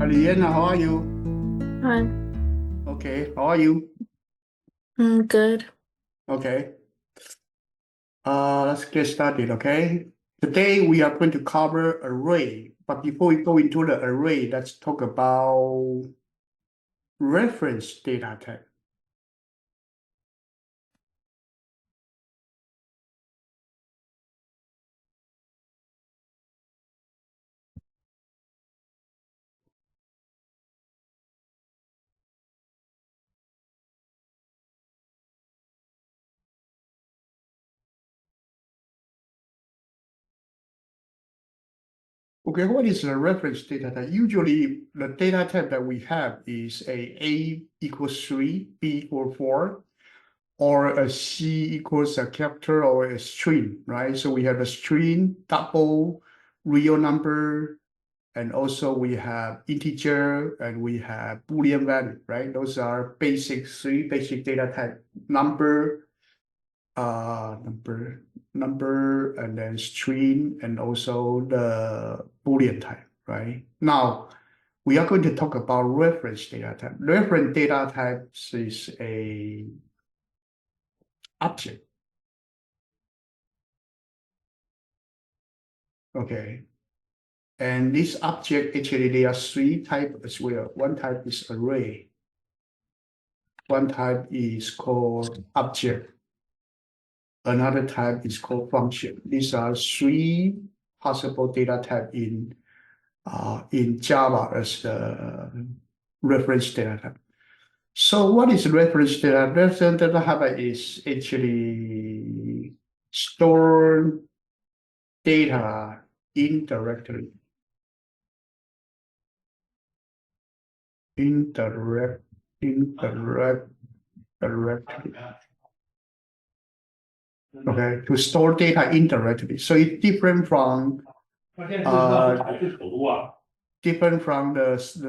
Aliena, how are you? Hi. Okay, how are you? Good. Okay. Let's get started, okay? Today we are going to cover array, but before we go into the array, let's talk about reference data type. Okay, what is a reference data type? Usually the data type that we have is A equals 3, B equals 4, or a C equals a character or a string, right? So we have a string, double, real number, and also we have integer and we have Boolean value, right? Those are three basic data type: number, and then string, and also the Boolean type, right? Now we are going to talk about reference data type. Reference data type is a object. Okay. And this object, actually, there are three types as well. One type is array. One type is called object. Another type is called function. These are three possible data type in Java as the reference data type. So what is reference data? Reference data type is actually store data indirectly. Directly. Okay, to store data indirectly. So it's different from the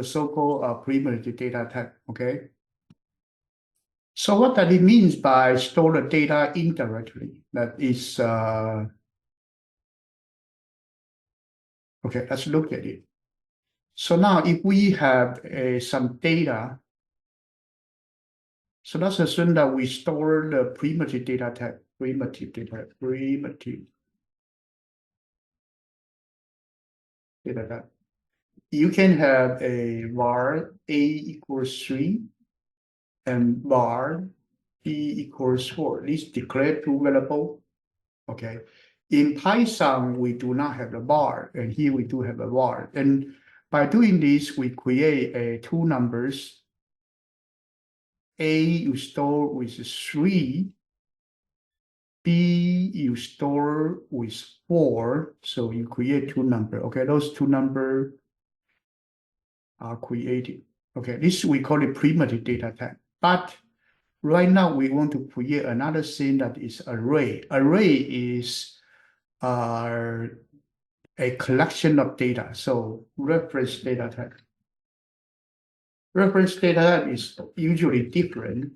so-called primitive data type. Okay. So what does it mean by store the data indirectly? That is okay. Let's look at it. So now, if we have some data, so let's assume that we store the primitive data type. Primitive data type. You can have a var a equals 3 and var b equals 4. These declare two variables. Okay. In Python, we do not have a var, and here we do have a var. And by doing this, we create two numbers. A you store with 3, B you store with 4. So you create two numbers. Okay, those two numbers are created. Okay, this we call it primitive data type. But right now we want to create another thing that is array. Array is a collection of data. So reference data type. Reference data type is usually different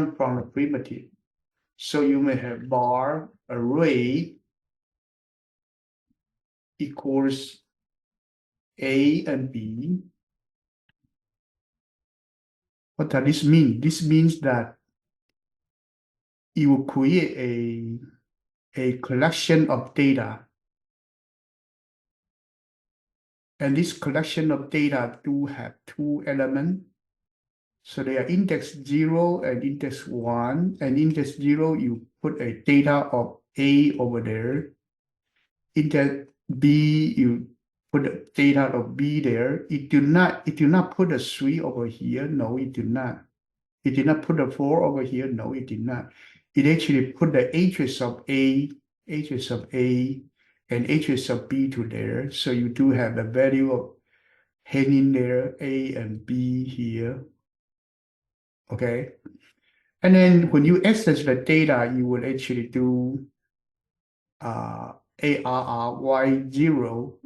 from the primitive. So you may have var array equals A and B. What does this mean? This means that you will create a collection of data. And this collection of data do have two elements. So they are index 0 and index 1. And index 0, you put a data of A over there. Index B, you put the data of B there. It do not put a 3 over here. No, it did not. It did not put a 4 over here. No, it did not. It actually put the address of A, and address of B to there. So you do have the value of hanging there, A and B here. Okay. And then when you access the data, you will actually do ARRY0,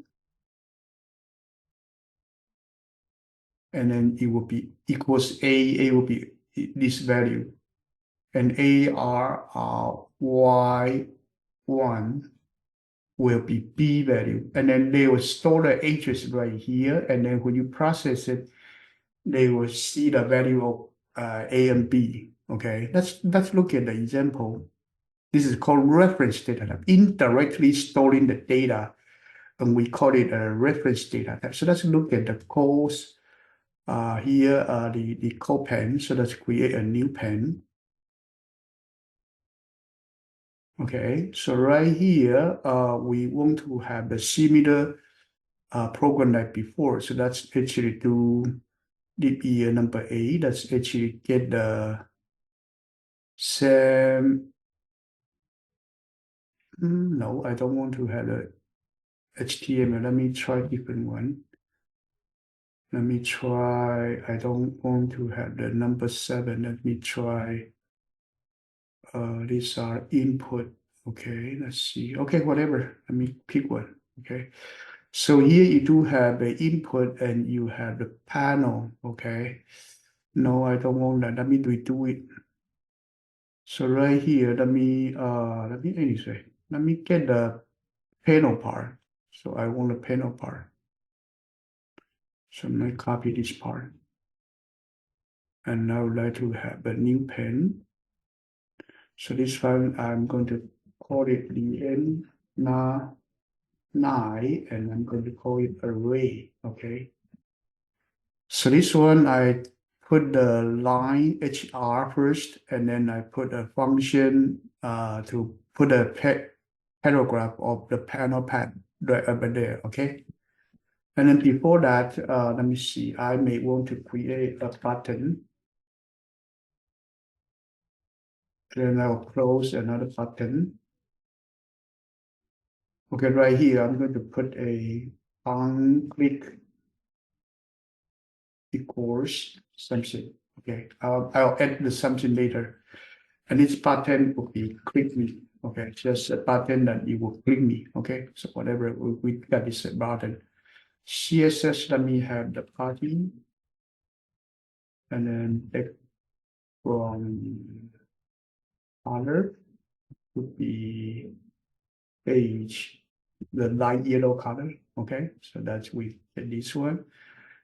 and then it will be equals A will be this value, and ARRY1 will be B value. And then they will store the address right here. And then when you process it, they will see the value of A and B. Okay, let's look at the example. This is called reference data type, indirectly storing the data, and we call it a reference data type. So let's look at the codes. Here are the code pen. So let's create a new pen. Okay, so right here, we want to have the similar program like before. So that's actually do lib year number 8. That's actually get the same. No, I don't want to have the HTML. Let me try different one. Let me try. I don't want to have the number 7. Let me try. These are input. Okay, let's see. Okay, whatever. Let me pick one. Okay. So here you do have the input and you have the panel. Okay. No, I don't want that. Let me redo it. So right here, let me anyway, let me get the panel part. So I want the panel part. So I'm going to copy this part. And now I would like to have a new pen. So this one, I'm going to call it the N9, and I'm going to call it array. Okay. So this one, I put the line HR first, and then I put a function to put a paragraph of the panel path right over there. Okay. And then before that, let me see, I may want to create a button. Then I'll close another button. Okay, right here, I'm going to put a on click equals something. Okay, I'll add the something later. And this button will be click me. Okay, just a button that you will click me. Okay, so whatever we got this button. CSS, let me have the party. And then take from color would be beige, the light yellow color. Okay, so that's we get this one.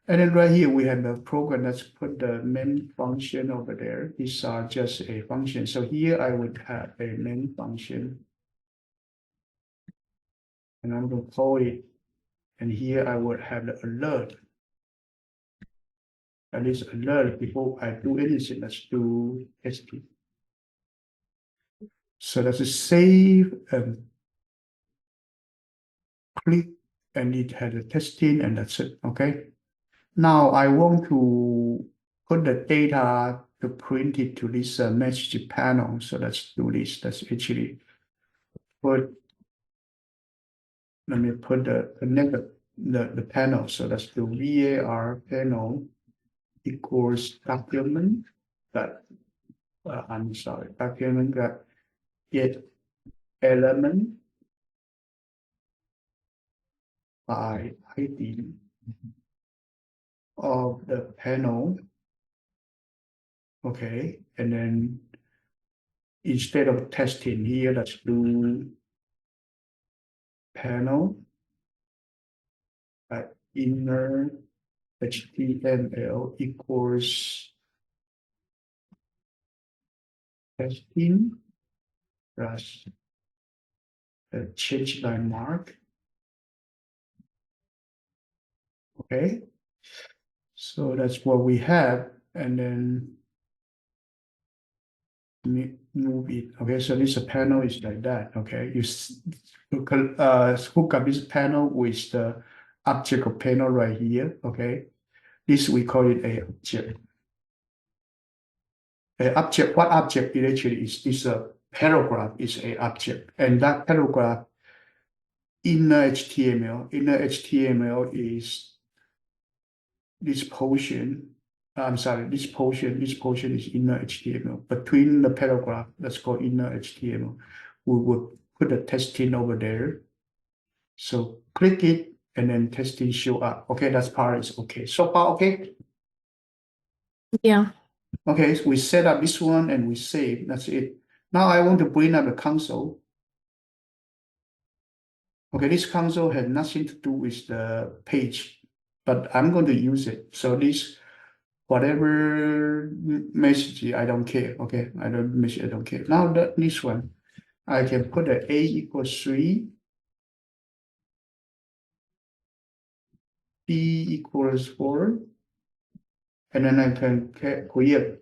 And then right here, we have the program. Let's put the main function over there. These are just a function. So here I would have a main function. And I'm going to call it. And here I would have the alert. And this alert, before I do anything, let's do SP. So that's a save and click, and it has a testing, and that's it. Okay. Now I want to put the data to print it to this message panel. So let's do this. Let's actually put, let me put the panel. So let's do var panel equals document that, I'm sorry, document that get element by ID of the panel. Okay, and then instead of testing here, let's do panel inner HTML equals testing plus the change line mark. Okay, so that's what we have, and then move it. Okay, so this panel is like that. Okay, you hook up this panel with the object of panel right here. Okay, this we call it a object. A object. What object it actually is? This paragraph is a object, and that paragraph inner HTML. Inner HTML is this portion. I'm sorry, this portion is inner HTML. Between the paragraph, that's called inner HTML. We would put the testing over there. So click it, and then testing show up. Okay, that part is okay. So far, okay? Yeah. Okay, so we set up this one and we save. That's it. Now I want to bring up the console. Okay, this console has nothing to do with the page, but I'm going to use it. So this, whatever message, I don't care. Okay, I don't care. Now this one, I can put a equals 3, B equals 4, and then I can create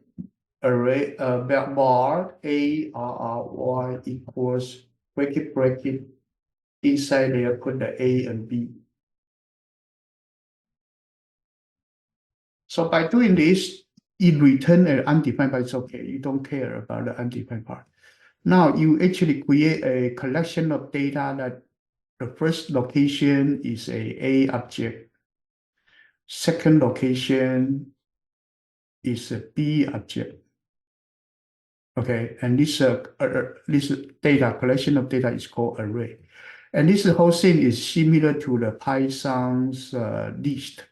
array bar y equals bracket inside there put the A and B. So by doing this, it return an undefined, but it's okay. You don't care about the undefined part. Now you actually create a collection of data that the first location is a object. Second location is a B object. Okay, and this data collection of data is called array. And this whole thing is similar to the Python's list.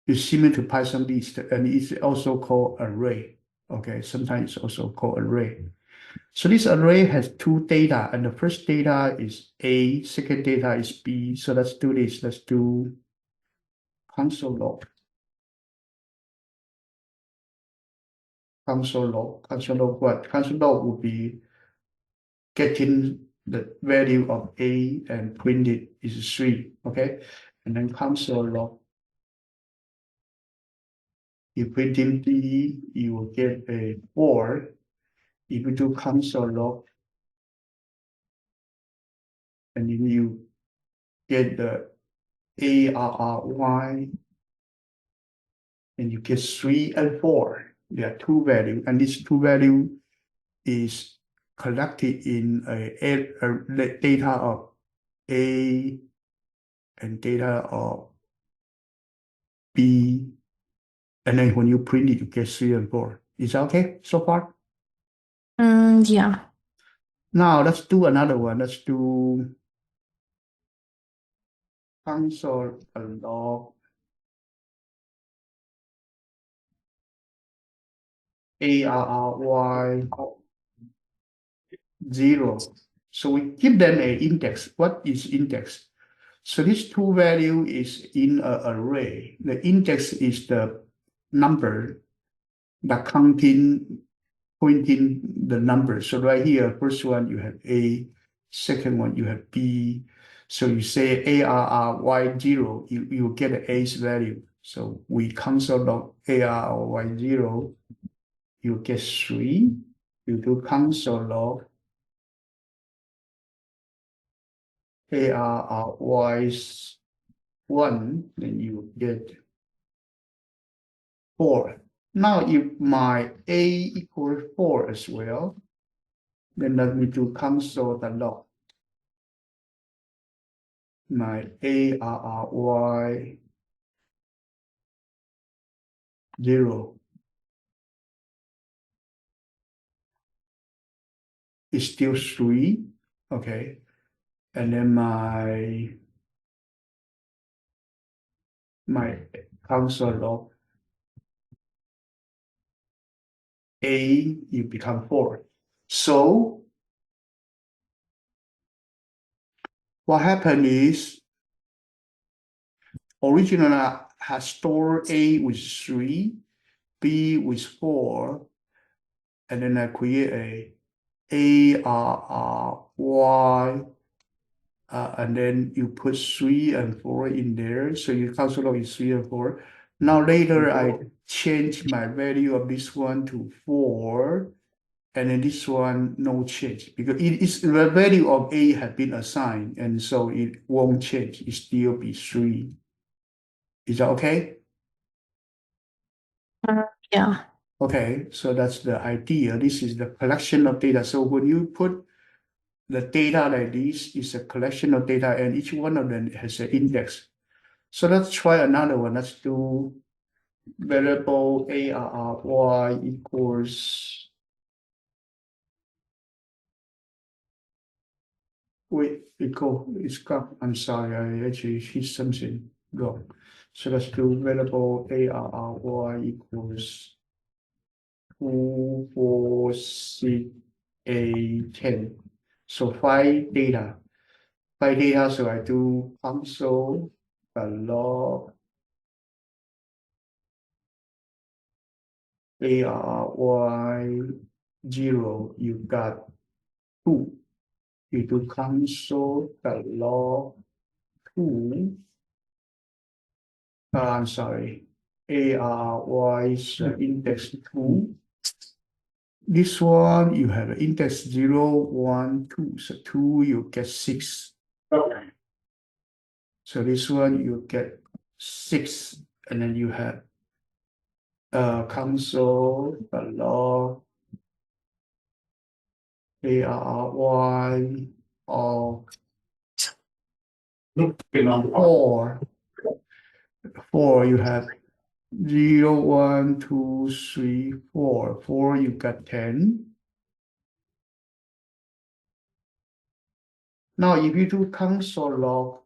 It's similar to Python list, and it's also called array. Okay, sometimes it's also called array. So this array has two data, and the first data is A, second data is B. So let's do this. Let's do console log. Console log. Console log what? Console log would be getting the value of A and print it is 3. Okay, and then console log. You print in B, you will get a 4. If you do console log, and then you get the ARRY, and you get 3 and 4. There are two values, and this two value is collected in a data of A and data of B, and then when you print it, you get 3 and 4. Is that okay so far? Yeah. Now let's do another one. Let's do console log ARRY 0. So we give them an index. What is index? So this two value is in an array. The index is the number that pointing the number. So right here, first one you have A, second one you have B. So you say ARRY 0, you get an A's value. So we console log ARRY 0, you get 3. You do console log ARRY 1, then you get 4. Now if my A equals 4 as well, then let me do console log. My ARRY 0 is still 3. Okay. And then my console log A, you become 4. So what happened is originally I had stored A with 3, B with 4, and then I create a ARRY, and then you put 3 and 4 in there. So your console log is 3 and 4. Now later I change my value of this one to 4. And then this one, no change, because the value of A had been assigned, and so it won't change. It still be 3. Is that okay? Yeah. Okay, so that's the idea. This is the collection of data. So when you put the data like this, is a collection of data, and each one of them has an index. So let's try another one. Let's do variable ARRY equals. Wait, it's gone. I'm sorry, I actually hit something wrong. So let's do variable ARRY equals 246A10. So find data. Find data, so I do console log ARY0, you got 2. You do console log 2. I'm sorry, ARY is index 2. This one, you have index 0, 1, 2. So 2, you get 6. Okay. So this one, you get 6. And then you have console log ARY or 4. 4, you have 0, 1, 2, 3, 4. 4, you got 10. Now, if you do console log,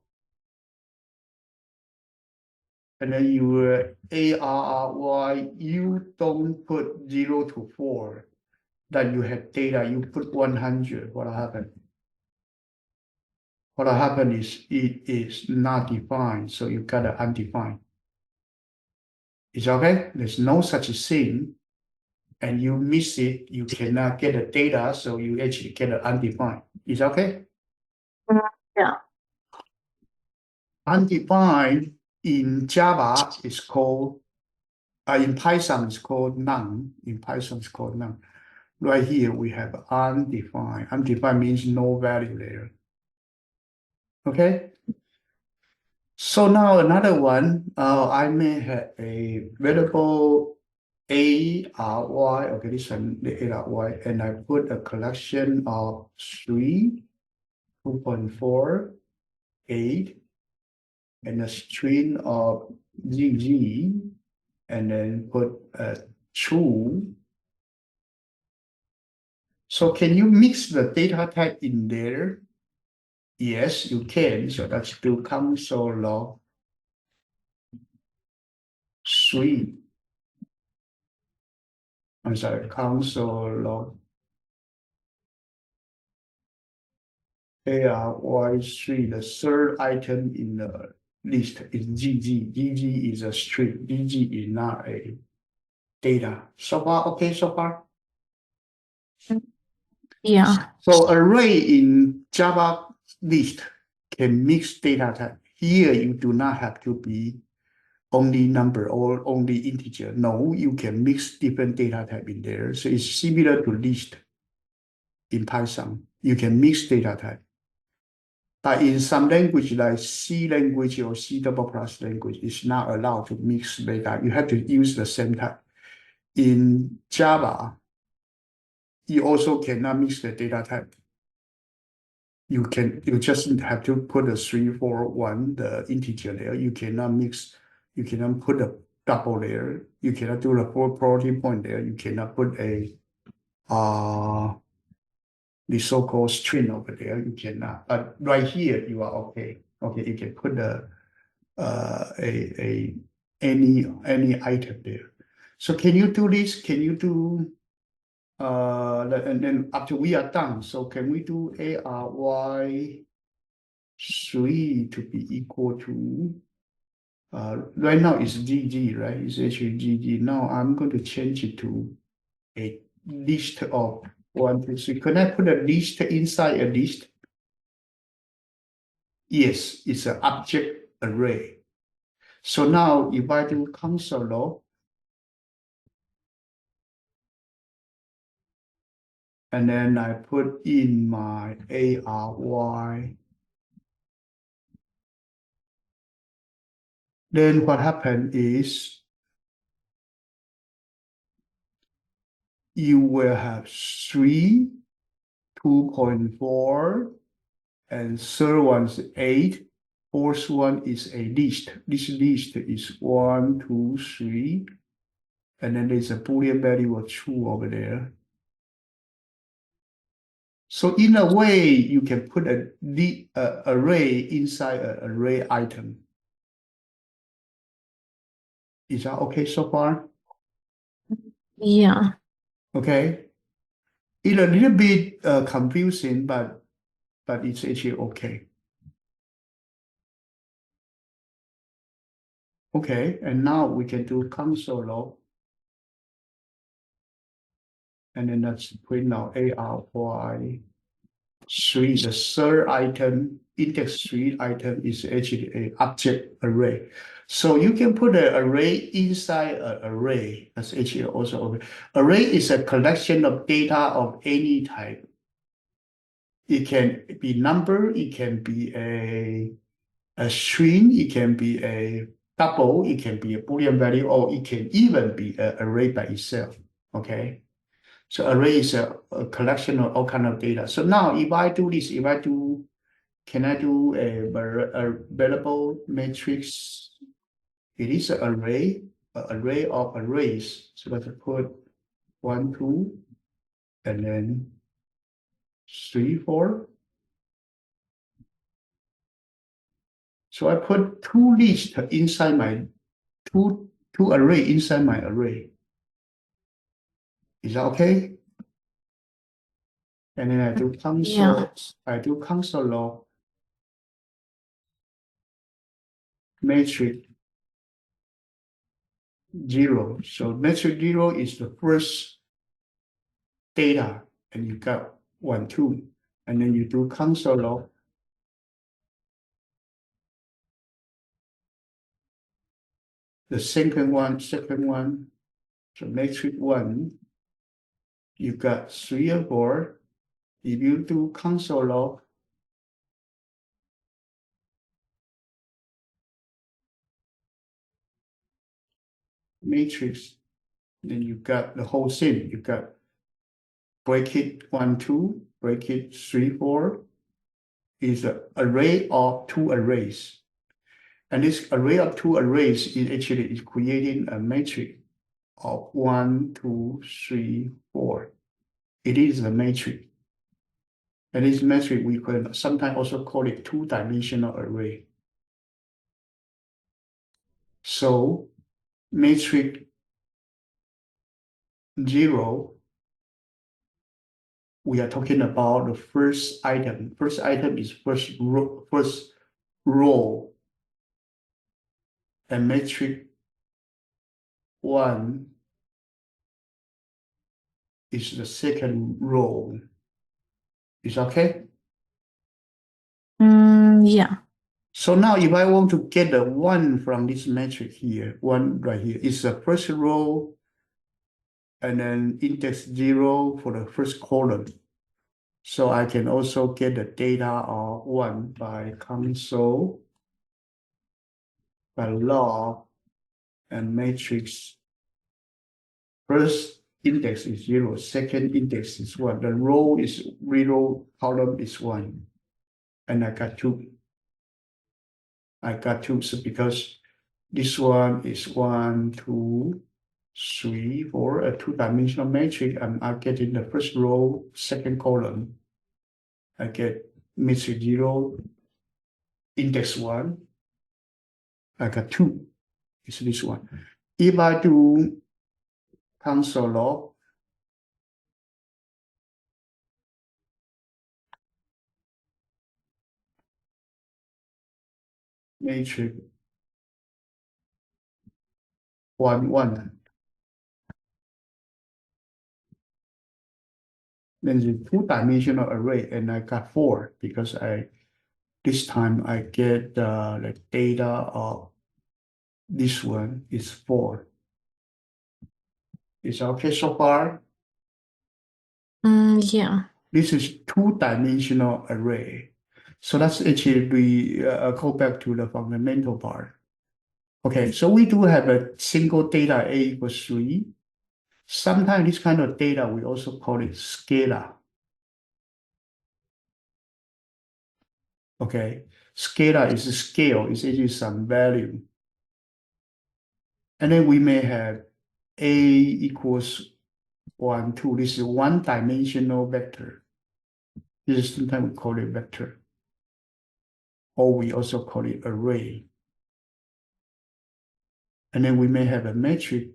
and then you ARY, you don't put 0 to 4. Then you have data, you put 100. What happened? What happened is it is not defined, so you got an undefined. It's okay? There's no such thing, and you miss it, you cannot get the data, so you actually get an undefined. Is okay? Yeah. Undefined in Java is called, in Python it's called none. In Python it's called none. Right here we have undefined. Undefined means no value there. Okay? So now another one, I may have a variable ARY, okay, this one, the ARY, and I put a collection of 3, 2.4, 8, and a string of GG, and then put a true. So can you mix the data type in there? Yes, you can. So let's do console log 3. I'm sorry, console log ARY3, the third item in the list is GG. GG is a string. GG is not a data. So far, okay, so far? Yeah. So array in Java list can mix data type. Here, you do not have to be only number or only integer. No, you can mix different data type in there. So it's similar to list in Python. You can mix data type. But in some language like C language or C++ language, it's not allowed to mix data. You have to use the same type. In Java, you also cannot mix the data type. You just have to put a 3, 4, 1, the integer there. You cannot mix, you cannot put a double there. You cannot do the floating point there. You cannot put a the so-called string over there. You cannot. But right here, you are okay. Okay, you can put any item there. So can you do this? Can you do and then after we are done, so can we do ARY3 to be equal to right now it's GG, right? It's actually GG. Now I'm going to change it to a list of 1, 2, 3. Can I put a list inside a list? Yes, it's an object array. So now if I do console log, and then I put in my ARY, then what happened is you will have 3, 2.4, and third one is 8. Fourth one is a list. This list is 1, 2, 3, and then there's a Boolean value of true over there. So in a way, you can put the array inside an array item. Is that okay so far? Yeah. Okay. It's a little bit confusing, but but it's actually okay. Okay, and now we can do console log. And then let's print now ARY3. The third item, index 3 item is actually an object array. So you can put an array inside an array. That's actually also okay. Array is a collection of data of any type. It can be number, it can be a string, it can be a double, it can be a Boolean value, or it can even be an array by itself. Okay. So array is a collection of all kind of data. So now if I do this, can I do a variable matrix? It is an array of arrays. So let's put 1, 2, and then 3, 4. So I put two lists inside my two array inside my array. Is that okay? And then I do console. Yeah. I do console log matrix 0. So matrix 0 is the first data, and you got 1, 2, and then you do console log the second one. So matrix 1, you got 3 or 4. If you do console log matrix, then you got the whole thing. You got bracket 1, 2, bracket 3, 4 is an array of 2 arrays. And this array of 2 arrays is actually creating a matrix of 1, 2, 3, 4. It is a matrix. And this matrix we can sometimes also call it 2-dimensional array. So matrix 0, we are talking about the first item. First item is first row. And matrix 1 is the second row. Is okay? Yeah. So now if I want to get the 1 from this matrix here, 1 right here, is the first row, and then index 0 for the first column. So I can also get the data of 1 by console, by log, and matrix. First index is 0, second index is 1. The row is 0, column is 1. And I got 2. So because this one is 1, 2, 3, 4, a 2-dimensional matrix, and I'm getting the first row, second column. I get matrix 0, index 1. I got 2. It's this one. If I do console log matrix 1, 1, then the 2-dimensional array, and I got 4 because this time I get the data of this one is 4. Is okay so far? Yeah. This is 2-dimensional array. So that's actually we go back to the fundamental part. Okay, so we do have a single data A equals 3. Sometimes this kind of data, we also call it scalar. Okay, scalar is a scale, it's actually some value. And then we may have A equals 1, 2. This is 1-dimensional vector. This is sometimes we call it vector. Or we also call it array. And then we may have a matrix.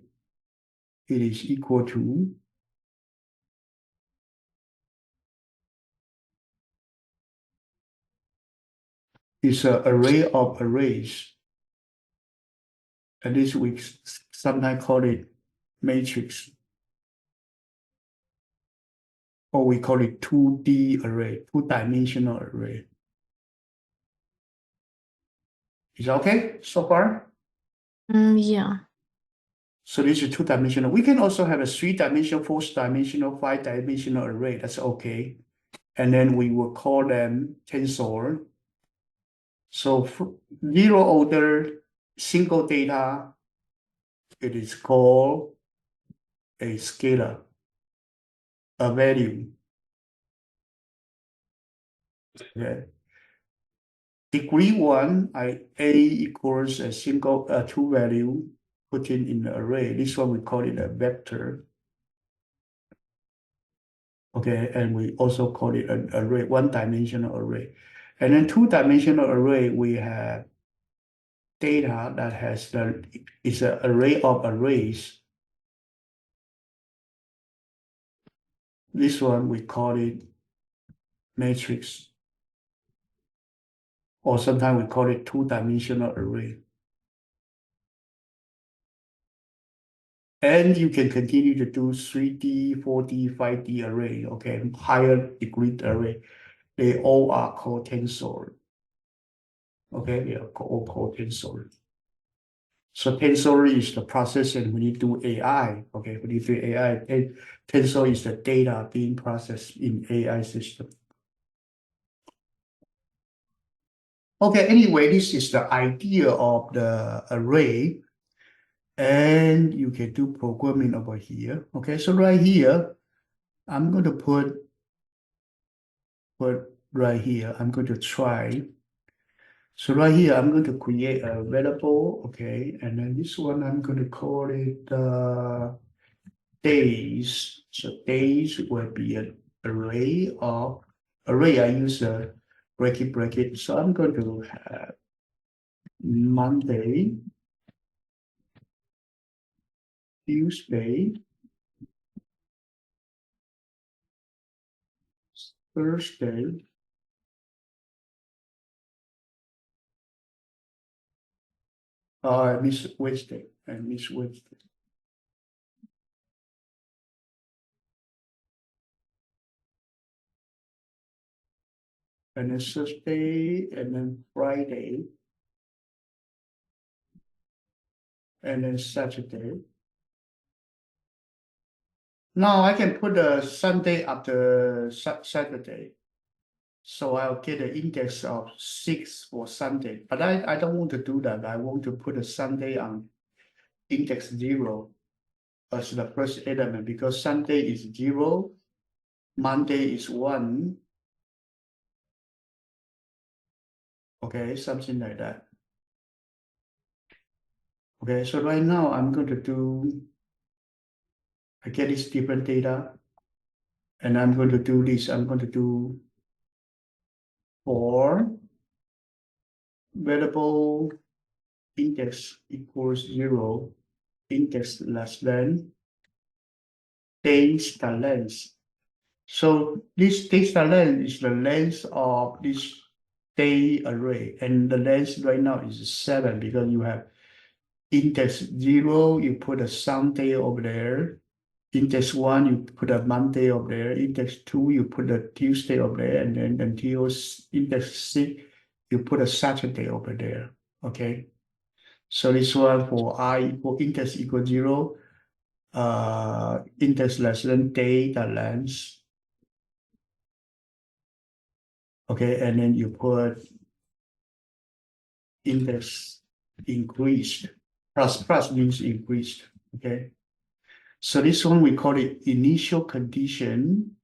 It is equal to is an array of arrays. And this we sometimes call it matrix. Or we call it 2D array, two-dimensional array. Is that okay so far? Yeah. So this is two-dimensional. We can also have a three-dimensional, four-dimensional, five-dimensional array. That's okay. And then we will call them tensor. So zero order single data, it is called a scalar, a value. Okay. Degree 1, A equals a single two value put in the array. This one we call it a vector. Okay, and we also call it an array, one-dimensional array. And then two-dimensional array, we have data that has is an array of arrays. This one we call it matrix, or sometimes we call it two-dimensional array. And you can continue to do 3D, 4D, 5D array, okay, higher degree array. They all are called tensor. Okay, they are all called tensor. So tensor is the process, and when you do AI, okay, when you do AI, tensor is the data being processed in AI system. Okay, anyway, this is the idea of the array, and you can do programming over here. Okay, so right here, I'm going to put right here, I'm going to try. So right here, I'm going to create a variable, okay, and then this one, I'm going to call it days. So days will be an array of, I use a bracket. So I'm going to have Monday, Tuesday, Thursday, Miss Wednesday, and Miss Wednesday. And then Thursday, and then Friday, and then Saturday. Now I can put a Sunday after Saturday. So I'll get an index of 6 for Sunday. But I don't want to do that. I want to put a Sunday on index 0 as the first element, because Sunday is 0, Monday is 1. Okay, something like that. Okay, so right now I'm going to do, I get this different data, and I'm going to do this. I'm going to do for variable index equals 0, index less than days the length. So this data length is the length of this day array, and the length right now is 7 because you have index 0, you put a Sunday over there. Index 1, you put a Monday over there. Index 2, you put a Tuesday over there, and then until index 6, you put a Saturday over there. Okay. So this one for I equal index equal 0, index less than data length. Okay, and then you put index increased, plus means increased, okay? So this one, we call it initial condition.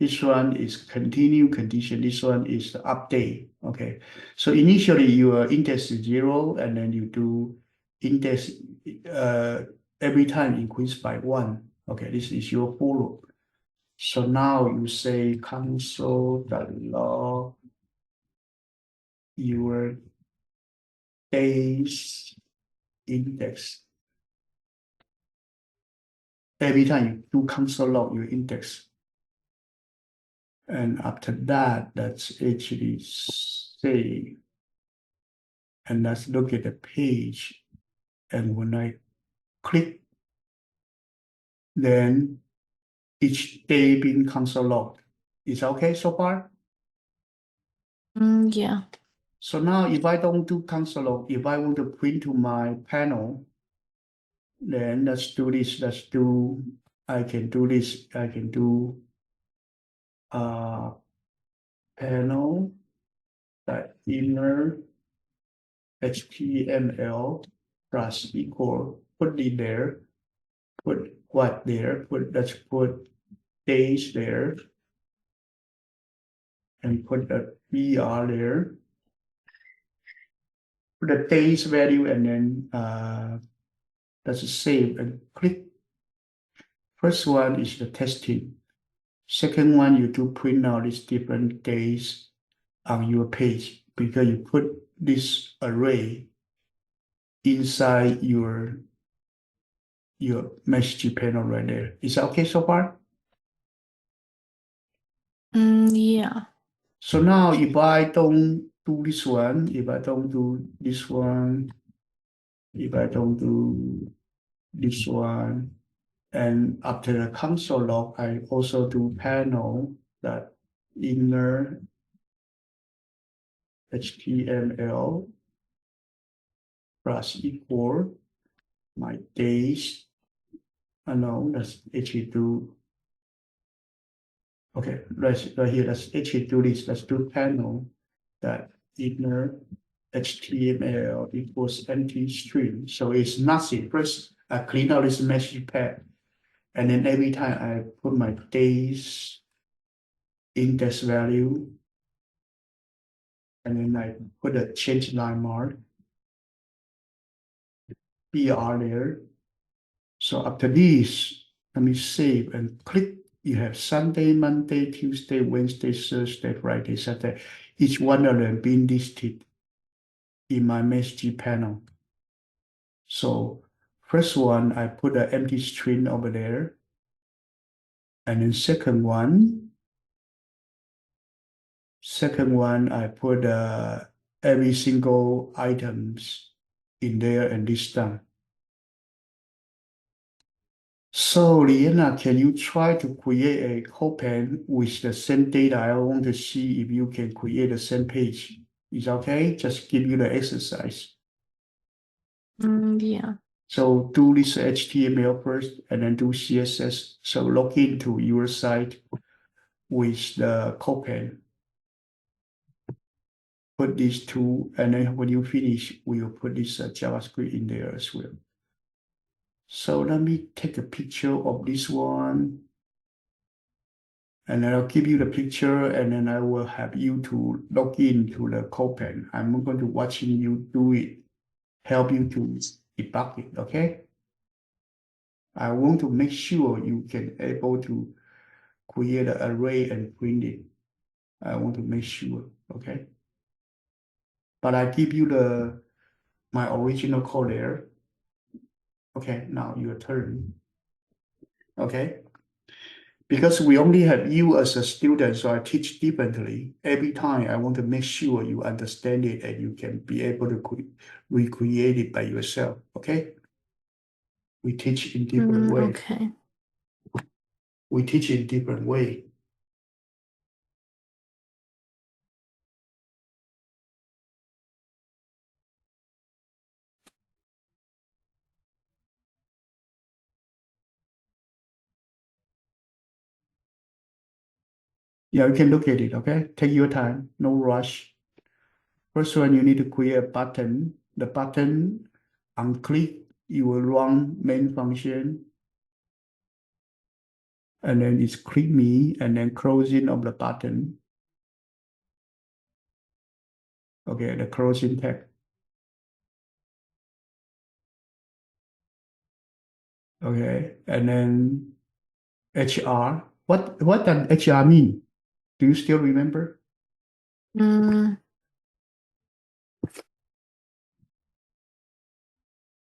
This one is continue condition. This one is the update, okay? So initially your index is 0, and then you do index every time increase by 1. Okay, this is your for loop. So now you say console.log your days index. Every time you do console log your index. And after that, that's actually say And let's look at the page. And when I click, then each day being console logged. Is that okay so far? Yeah. So now if I don't do console log, if I want to print to my panel, then let's do this. I can do this. I can do panel that inner HTML plus equal, put it there, put what there, let's put days there, and put the BR there, put the days value, and then let's save and click. First one is the testing. Second one, you do print out these different days on your page because you put this array inside your message panel right there. Is that okay so far? Yeah. So now if I don't do this one, if I don't do this one, if I don't do this one, and after the console log, I also do panel that inner HTML plus equal my days. No, let's actually do. Okay, right here. Let's actually do this. Let's do panel that inner HTML equals empty string. So it's nothing. First, I clean out this message pad, and then every time I put my days index value, and then I put a change line mark, BR there. So after this, let me save and click. You have Sunday, Monday, Tuesday, Wednesday, Thursday, Friday, Saturday. Each one of them being listed in my message panel. So first one, I put an empty string over there. And then second one, I put every single items in there and this time. So Liana, can you try to create a copan with the same data? I want to see if you can create the same page. Is okay? Just give you the exercise. Yeah. So do this HTML first and then do CSS. So log into your site with the copan. Put these two, and then when you finish, we'll put this JavaScript in there as well. So let me take a picture of this one. And then I'll give you the picture, and then I will have you to log into the Copan. I'm going to watching you do it, help you to debug it, okay? I want to make sure you can able to create an array and print it. I want to make sure, okay? But I give you my original code there. Okay, now your turn. Okay. Because we only have you as a student, so I teach differently. Every time I want to make sure you understand it and you can be able to recreate it by yourself. Okay? We teach in different way. Okay. We teach in different way. Yeah, you can look at it. Okay? Take your time. No rush. First one, you need to create a button. The button, on click, you will run main function. And then it's click me and then closing of the button. Okay, the closing tag. Okay, and then HR. What does HR mean? Do you still remember?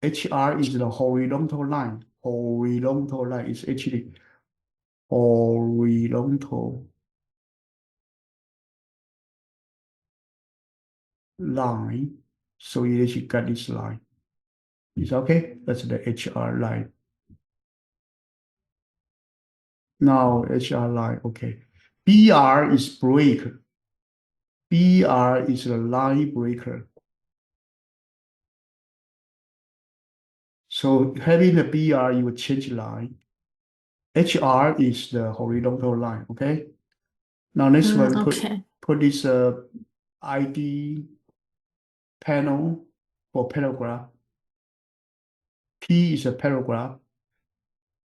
HR is the horizontal line. Horizontal line is actually horizontal line. So you should got this line. It's okay. That's the HR line. Now HR line. Okay. BR is break. BR is a line breaker. So having the BR, you will change line. HR is the horizontal line. Okay. Now next one, Okay. put this ID panel for paragraph. P is a paragraph.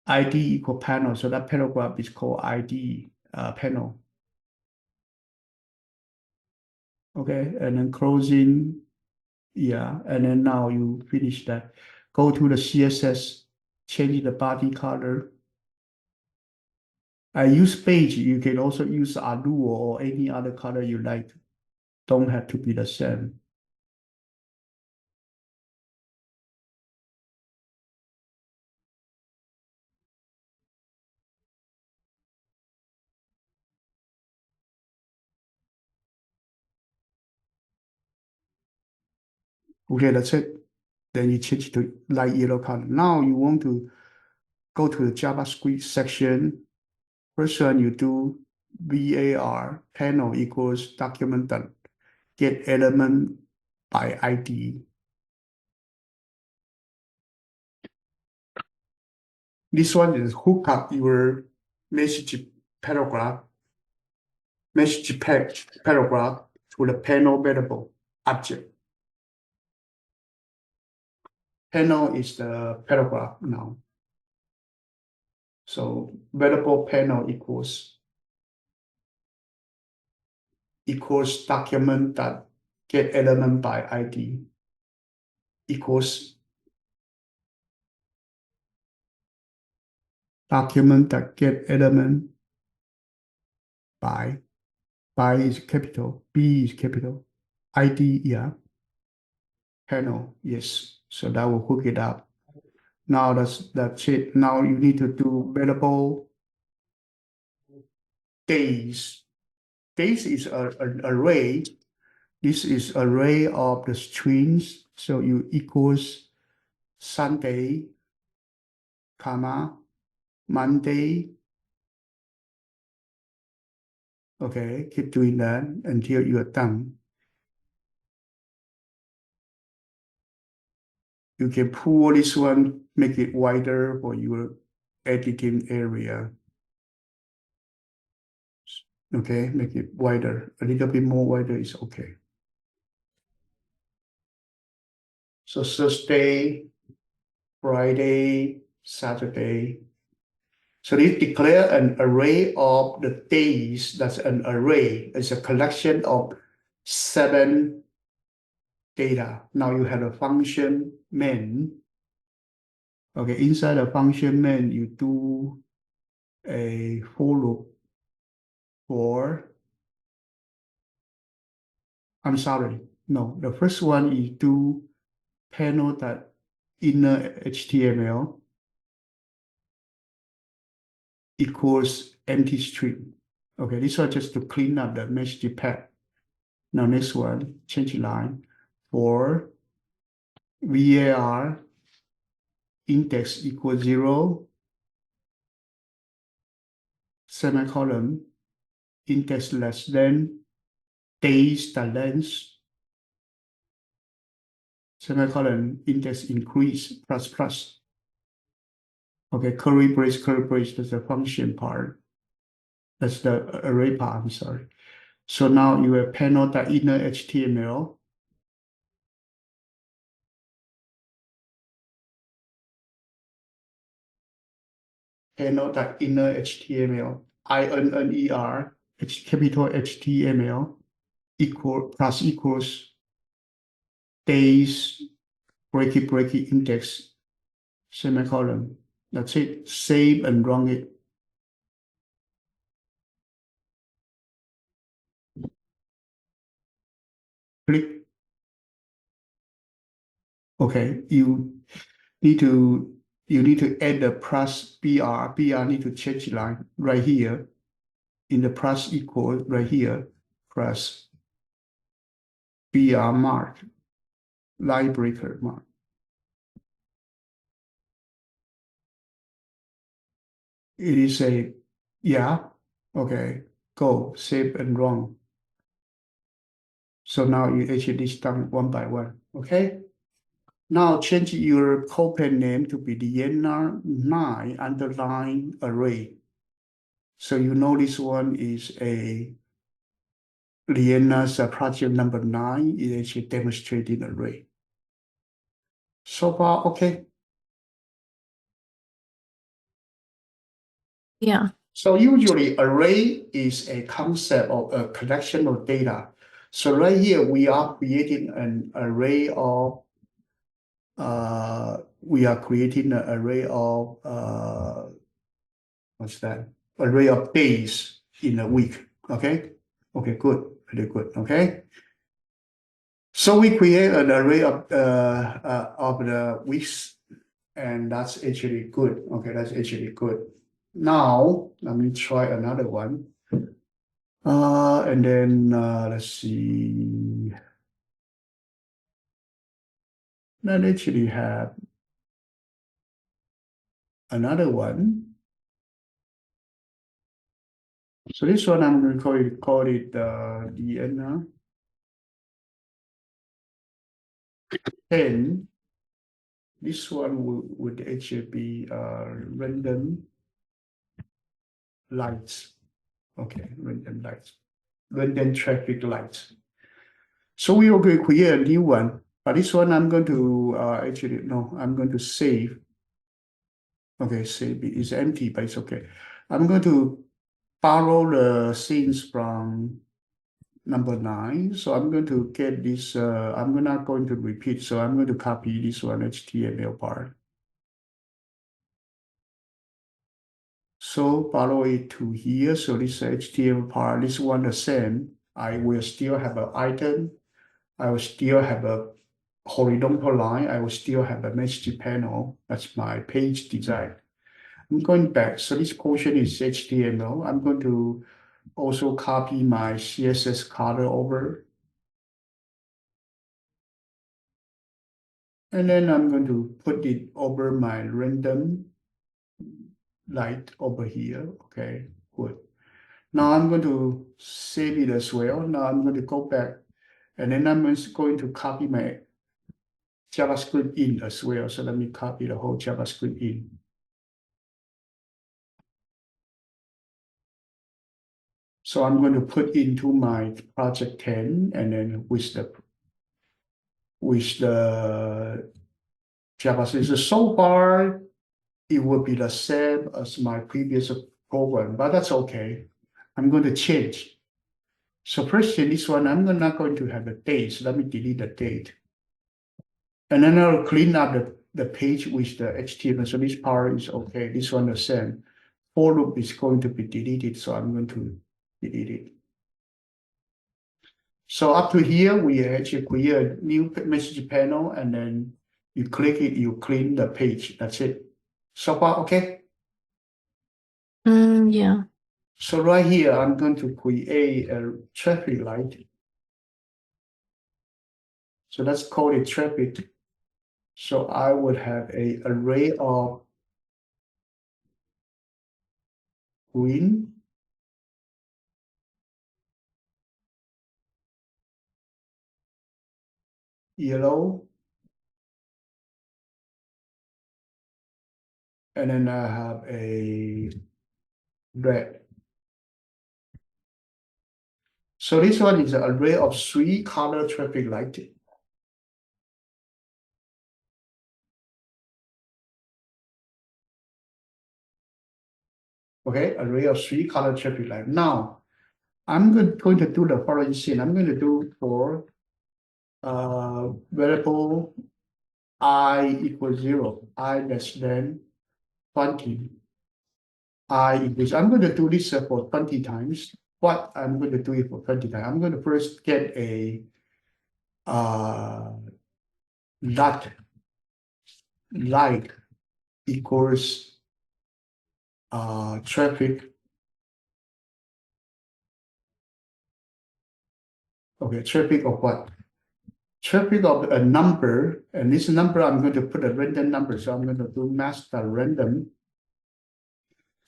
ID equal panel. So that paragraph is called ID panel. Okay, and then closing, yeah, and then now you finish that. Go to the CSS, change the body color. I use beige. You can also use Alu or any other color you like. Don't have to be the same. Okay, that's it. Then you change to light yellow color. Now you want to go to the JavaScript section. First one you do var panel equals document dot get element by ID. This one is hook up your message paragraph, paragraph to the panel variable object. Panel is the paragraph now. So variable panel equals document that get element by ID equals document that get element by is capital, B is capital, ID, yeah, panel, yes. So that will hook it up. Now that's it. Now you need to do variable days. Days is an array. This is array of the strings. So you equals Sunday, comma, Monday. Okay, keep doing that until you are done. You can pull this one, make it wider for your editing area. Okay, make it wider. A little bit more wider is okay. So Thursday, Friday, Saturday. So this declare an array of the days. That's an array. It's a collection of 7 data. Now you have a function main. Okay, inside the function main, you do a for loop for, I'm sorry, no, the first one is do panel that inner HTML equals empty string. Okay, this one just to clean up the message path. Now next one, change line for var index equals 0, semicolon, index less than days the length, semicolon, index increase plus plus. Okay, curly brace, that's the function part. That's the array part, I'm sorry. So now you have panel.inner HTML. Panel.inner HTML, INNER, capital HTML, equals days, breaky index, semicolon. That's it. Save and run it. Click. Okay, you need to add the plus BR. BR need to change line right here. In the plus equal right here, plus BR mark. line breaker mark. It is a, yeah, okay, go, save and run. So now you actually this done one by one, okay? Now change your copy name to be Liena 9 underline array. So you know this one is a Liena's project number 9 is actually demonstrating array. So far, okay. Yeah. So usually array is a concept of a collection of data. So right here we are creating an array of we are creating an array of what's that? Array of days in a week. Okay. Okay, good. Very good. Okay. So we create an array of the weeks, and that's actually good. Okay, that's actually good. Now let me try another one. And then let's see. Let's actually have another one. So this one I'm going to call it DN 10. This one would actually be random lights. Okay, random lights, random traffic lights. So we are going to create a new one, but this one I'm going to actually no, I'm going to save. Okay, save it is empty, but it's okay. I'm going to borrow the scenes from number 9. So I'm going to get this, I'm not going to repeat. So I'm going to copy this one HTML part. So follow it to here. So this HTML part, this one the same. I will still have an item. I will still have a horizontal line. I will still have a message panel. That's my page design. I'm going back. So this portion is HTML. I'm going to also copy my CSS color over. And then I'm going to put it over my random light over here. Okay, good. Now I'm going to save it as well. Now I'm going to go back and then I'm just going to copy my JavaScript in as well. So let me copy the whole JavaScript in. So I'm going to put into my project 10 and then with the JavaScript. So far, it will be the same as my previous program, but that's okay. I'm going to change. So first in this one, I'm not going to have the date. So let me delete the date. And then I'll clean up the page with the HTML. So this part is okay. This one the same. For loop is going to be deleted. So I'm going to delete it. So up to here, we actually create a new message panel, and then you click it, you clean the page. That's it. So far, okay? Yeah. So right here, I'm going to create a traffic light. So let's call it traffic. So I would have an array of green, yellow, and then I have a red. So this one is an array of 3 color traffic light. Okay, array of 3 color traffic light. Now, I'm going to do the following thing. I'm going to do for variable I equals 0, I less than 20. I'm going to do this for 20 times. What I'm going to do it for 20 times. I'm going to first get a dot light equals traffic. Okay, traffic of what? traffic of a number, and this number I'm going to put a random number, so I'm going to do master random.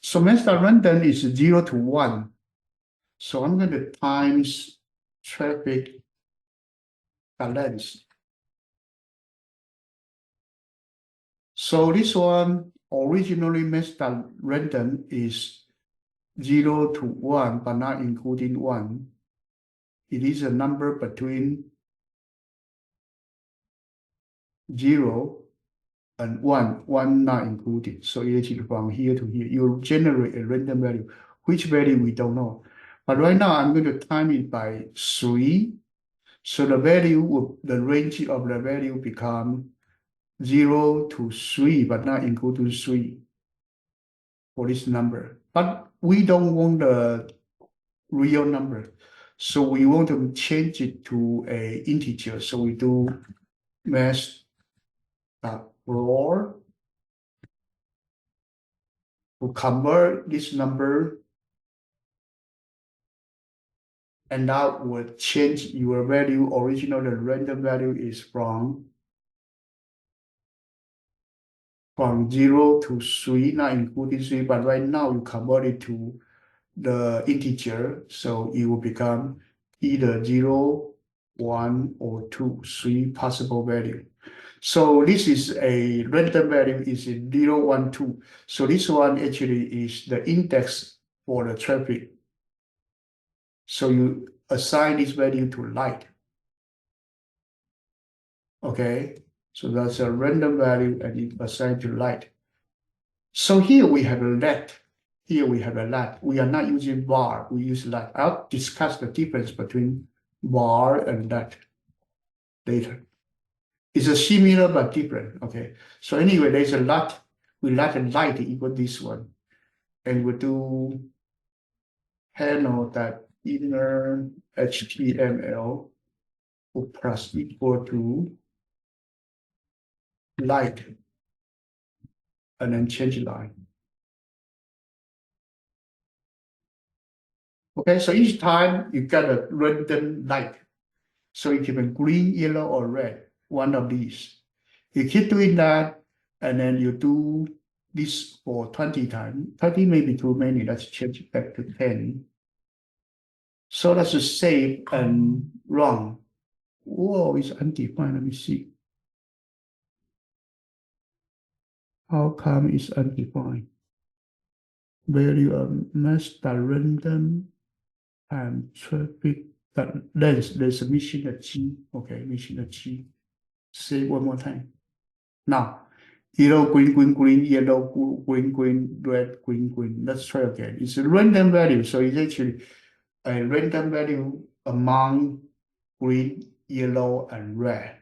So master random is 0 to 1. So I'm going to times traffic length. So this one originally master random is 0 to 1, but not including 1. It is a number between 0 and 1 not included. So it is from here to here. You generate a random value. Which value we don't know. But right now I'm going to time it by 3. So the value, the range of the value become 0 to 3, but not including 3 for this number. But we don't want the real number. So we want to change it to a integer. So we do math.floor to convert this number, and that would change your value. Original, the random value is from 0 to 3, not including 3, but right now you convert it to the integer, so it will become either 0, 1, or 2, 3 possible value. So this is a random value is 0, 1, 2. So this one actually is the index for the traffic. So you assign this value to light. Okay, so that's a random value and it assigned to light. So here we have a let. Here we have a let. We are not using var, we use let. I'll discuss the difference between var and let later. It's a similar but different. Okay. So anyway, there's a let. We let a light equal this one. And we do handle that inner HTML plus equal to light and then change line. Okay, so each time you get a random light. So it can be green, yellow, or red, one of these. You keep doing that, and then you do this for 20 times. 30 may be too many. Let's change it back to 10. So let's just save and run. Whoa, it's undefined. Let me see. How come it's undefined? Value of master random and traffic length. There's a missing a G. Okay, missing a G. Say one more time. Now, yellow, green, green, green, yellow, green, green, red, green, green. Let's try again. It's a random value. So it's actually a random value among green, yellow, and red.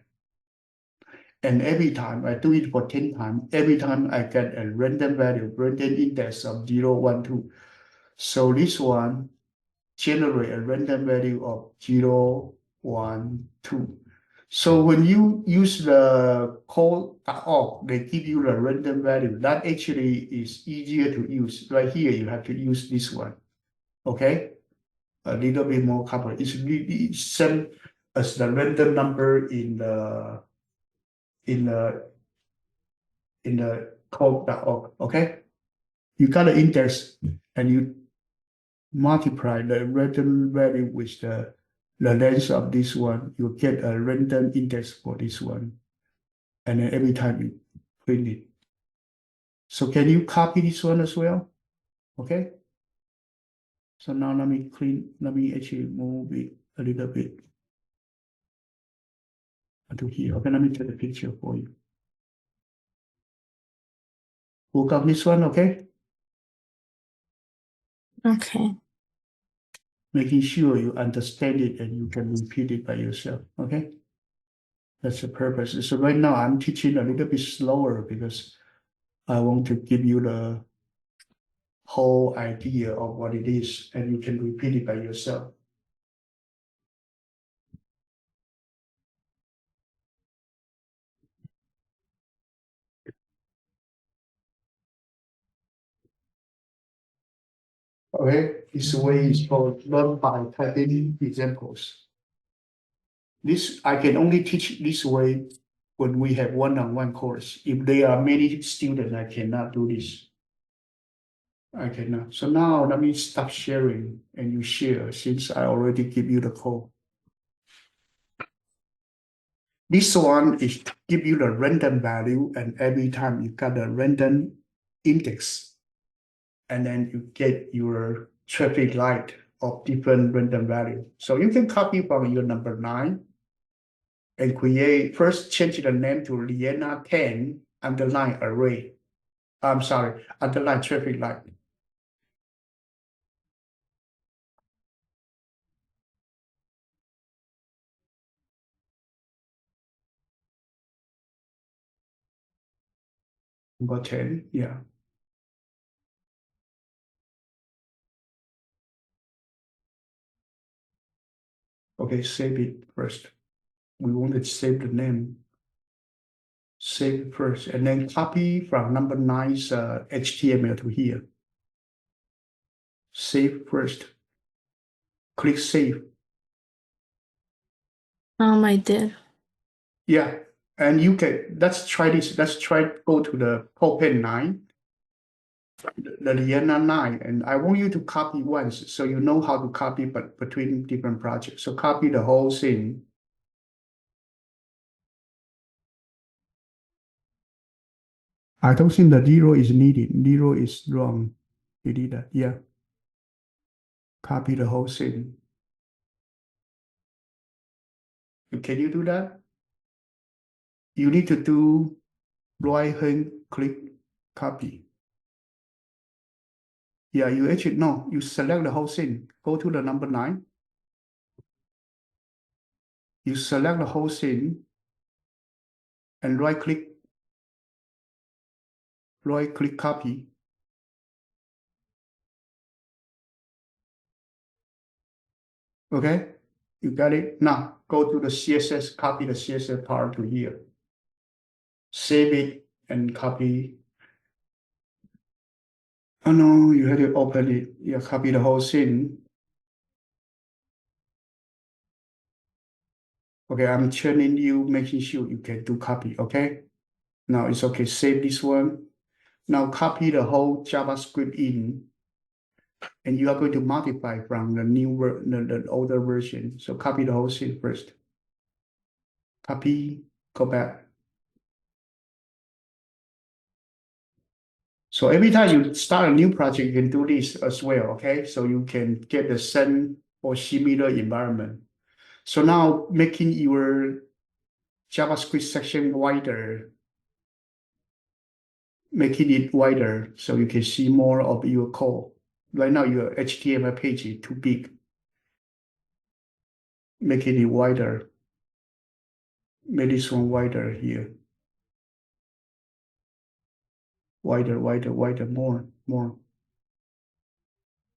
And every time I do it for 10 times, every time I get a random value, random index of 0, 1, 2. So this one generate a random value of 0, 1, 2. So when you use the code.org, they give you the random value. That actually is easier to use. Right here, you have to use this one. Okay? A little bit more covered. It's really same as the random number in the code.org. Okay? You got the index and you multiply the random value with the length of this one, you get a random index for this one. And then every time you print it. So can you copy this one as well? Okay. So now let me actually move it a little bit to here. Okay, let me take a picture for you. Work on this one, okay? Okay. Making sure you understand it and you can repeat it by yourself, okay? That's the purpose. So right now I'm teaching a little bit slower because I want to give you the whole idea of what it is, and you can repeat it by yourself. Okay, this way is called learn by typing examples. This, I can only teach this way when we have one-on-one course. If there are many students, I cannot do this. I cannot. So now let me stop sharing and you share since I already give you the code. This one is to give you the random value, and every time you got a random index, and then you get your traffic light of different random value. So you can copy from your number 9 and create, first change the name to Liena 10 underline array. I'm sorry, underline traffic light. Number 10, yeah. Okay, save it first. We want to save the name. Save it first, and then copy from number 9's HTML to here. Save first. Click save. I did. Yeah, and you can, let's try this. Let's try go to the Open 9, the Liena 9, and I want you to copy once so you know how to copy but between different projects. So copy the whole thing. I don't think the 0 is needed. 0 is wrong. Delete that. Yeah. Copy the whole thing. Can you do that? You need to do right hand click copy. Yeah, you actually, no, you select the whole thing. Go to the number 9. You select the whole thing and right click copy. Okay, you got it. Now go to the CSS, copy the CSS part to here. Save it and copy. Oh no, you have to open it. Yeah, copy the whole thing. Okay, I'm training you, making sure you can do copy. Okay, now it's okay. Save this one. Now copy the whole JavaScript in, and you are going to modify from the the older version. So copy the whole thing first. Copy, go back. So every time you start a new project, you can do this as well, okay? So you can get the same or similar environment. So now making your JavaScript section wider, making it wider so you can see more of your code. Right now your HTML page is too big. Making it wider. Make this one wider here. Wider, wider, wider, more, more.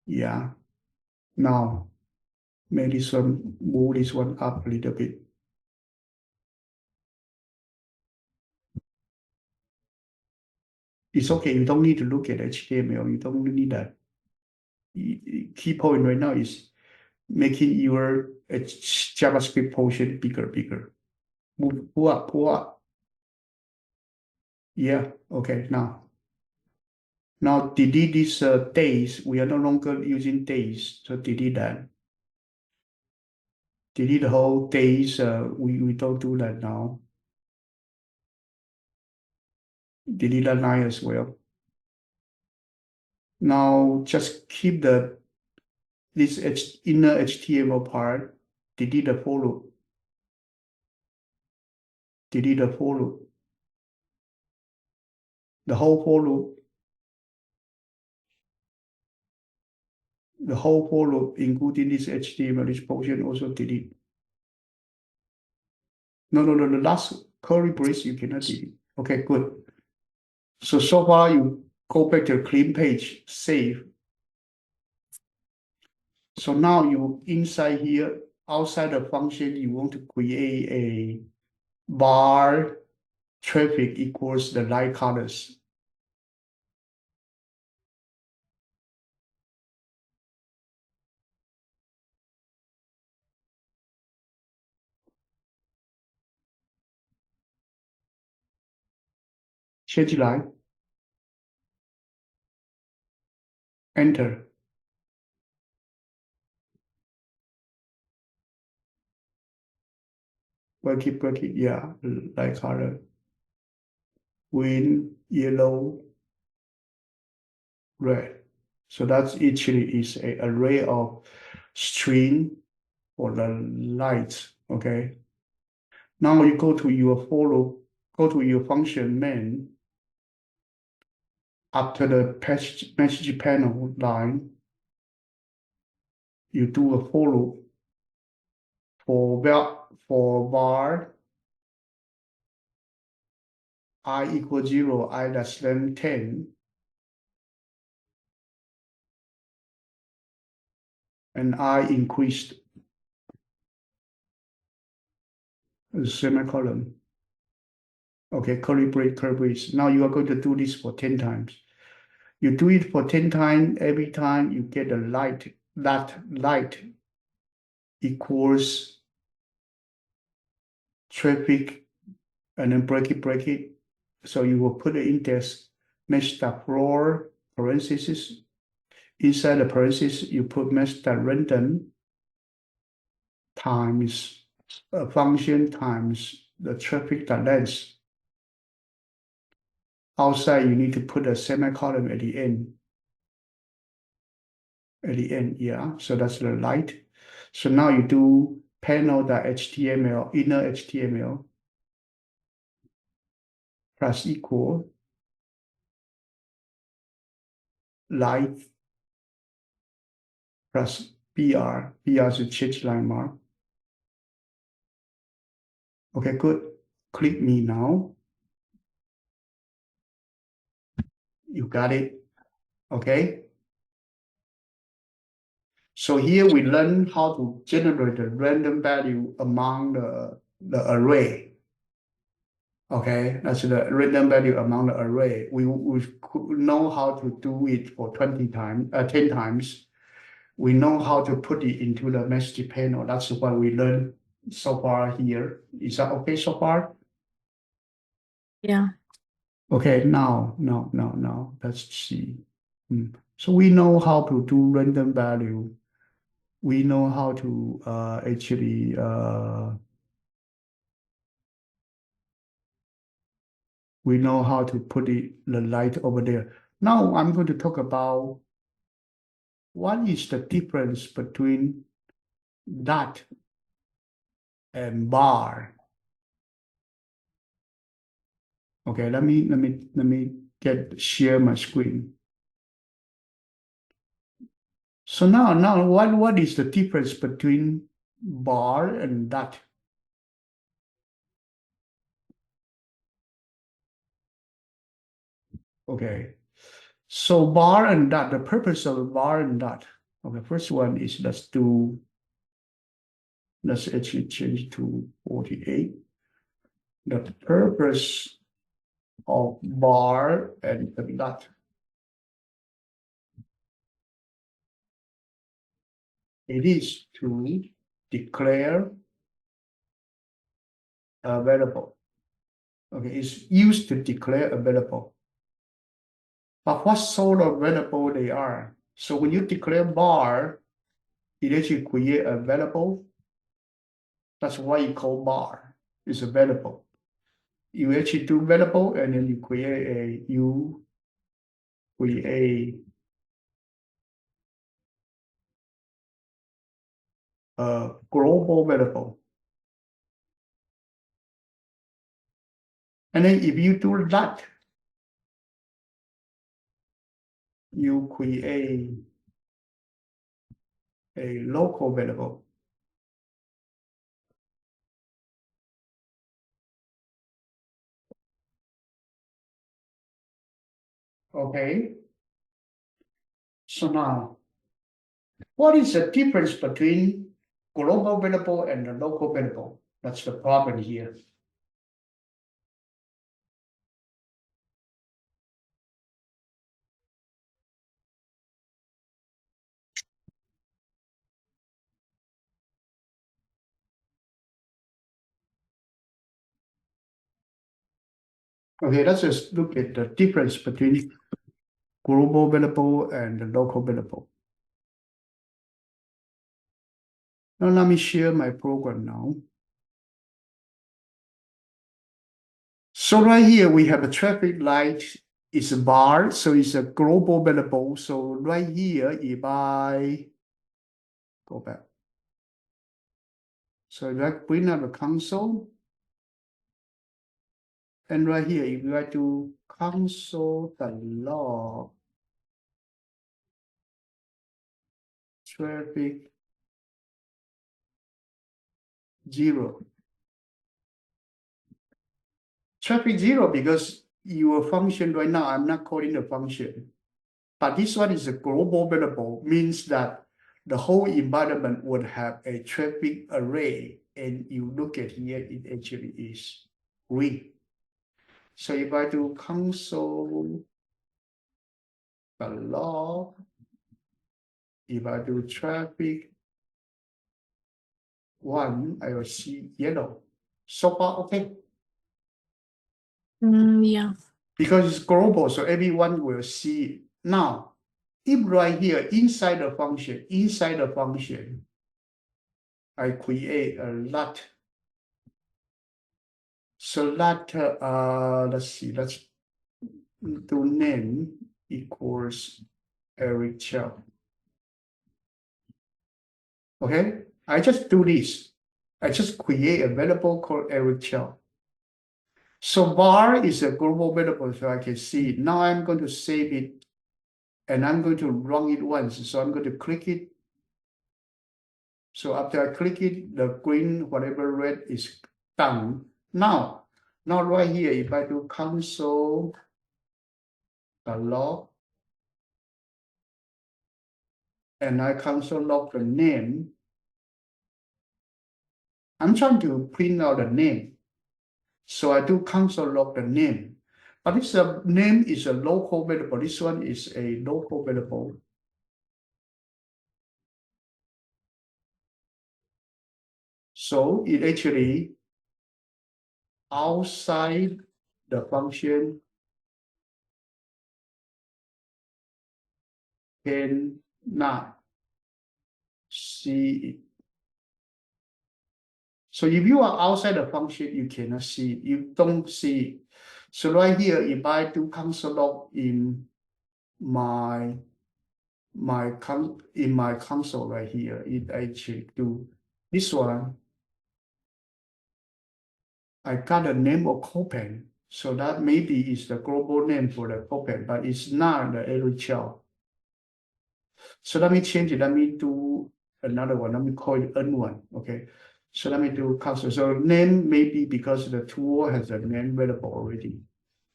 Yeah. Now, make this one, move this one up a little bit. It's okay. You don't need to look at HTML. You don't need that. Key point right now is making your JavaScript portion bigger, bigger. Move, pull up, pull up. Yeah. Okay. Now delete this days. We are no longer using days, so delete that. Delete the whole days. We don't do that now. Delete that line as well. Now just keep this inner HTML part. Delete the for loop. Delete the for loop. The whole for loop. The whole for loop, including this HTML, this portion also delete. No, the last curly brace you cannot delete. Okay, good. So far you go back to clean page, save. So now you inside here, outside the function, you want to create a bar traffic equals the light colors. change line, enter. Break it, yeah, like color. Green, yellow, red. So that's actually is a array of string for the lights, okay? Now you go to your follow, go to your function main. After the message panel line, you do a follow for var I equals 0, I less than 10, and I increased the semicolon. Okay, curly brace. Now you are going to do this for 10 times. You do it for 10 times, every time you get a light, that light equals traffic, and then break it. So you will put the index mesh.floor parentheses. Inside the parentheses, you put mesh.random times a function times the traffic.length. Outside, you need to put a semicolon at the end. At the end, yeah. So that's the light. So now you do panel.html, inner HTML plus equal light plus BR. BR is a change line mark. Okay, good. Click me now. You got it. Okay. So here we learn how to generate a random value among the array. Okay, that's the random value among the array. We know how to do it for 20 times, 10 times. We know how to put it into the message panel. That's what we learned so far here. Is that okay so far? Yeah. Okay, now, let's see. So we know how to do random value. We know how to actually we know how to put the light over there. Now I'm going to talk about what is the difference between dot and bar. Okay, let me share my screen. So now what is the difference between bar and dot? Okay, so bar and dot, the purpose of bar and dot. Okay, first one is let's actually change to 48. The purpose of bar and dot. It is to declare a variable. Okay, it's used to declare a variable. But what sort of variable they are? So when you declare bar, it actually create a variable. That's why you call bar. It's a variable. You actually do variable and then you create a global variable. And then if you do that, you create a local variable. Okay. So now, what is the difference between global variable and the local variable? That's the problem here. Okay, let's just look at the difference between global variable and the local variable. Now let me share my program now. So right here we have a traffic light is a bar, so it's a global variable. So right here, if I go back, so if I bring up the console, and right here, if you like to console the log traffic 0. Traffic 0 because your function right now, I'm not calling the function. But this one is a global variable, means that the whole environment would have a traffic array. And you look at here, it actually is green. So if I do console the log, if I do traffic 1, I will see yellow. So far, okay. Yeah. Because it's global, so everyone will see it. Now, if right here inside the function, I create a lot. So that let's see, let's do name equals Eric Chow. Okay, I just do this. I just create a variable called Eric Chow. So var is a global variable, so I can see it. Now I'm going to save it and I'm going to run it once. So I'm going to click it. So after I click it, the green, whatever red is done. Now right here, if I do console the log, and I console log the name, I'm trying to print out the name. So I do console log the name. But this name is a local variable. This one is a local variable. So it actually outside the function cannot see it. So if you are outside the function, you cannot see it. You don't see it. So right here, if I do console log in my console right here, it actually do this one. I got a name of Copen, so that maybe is the global name for the Copen, but it's not the Eric Chow. So let me change it. Let me do another one. Let me call it N1. Okay. So let me do console. So name maybe because the tool has a name variable already.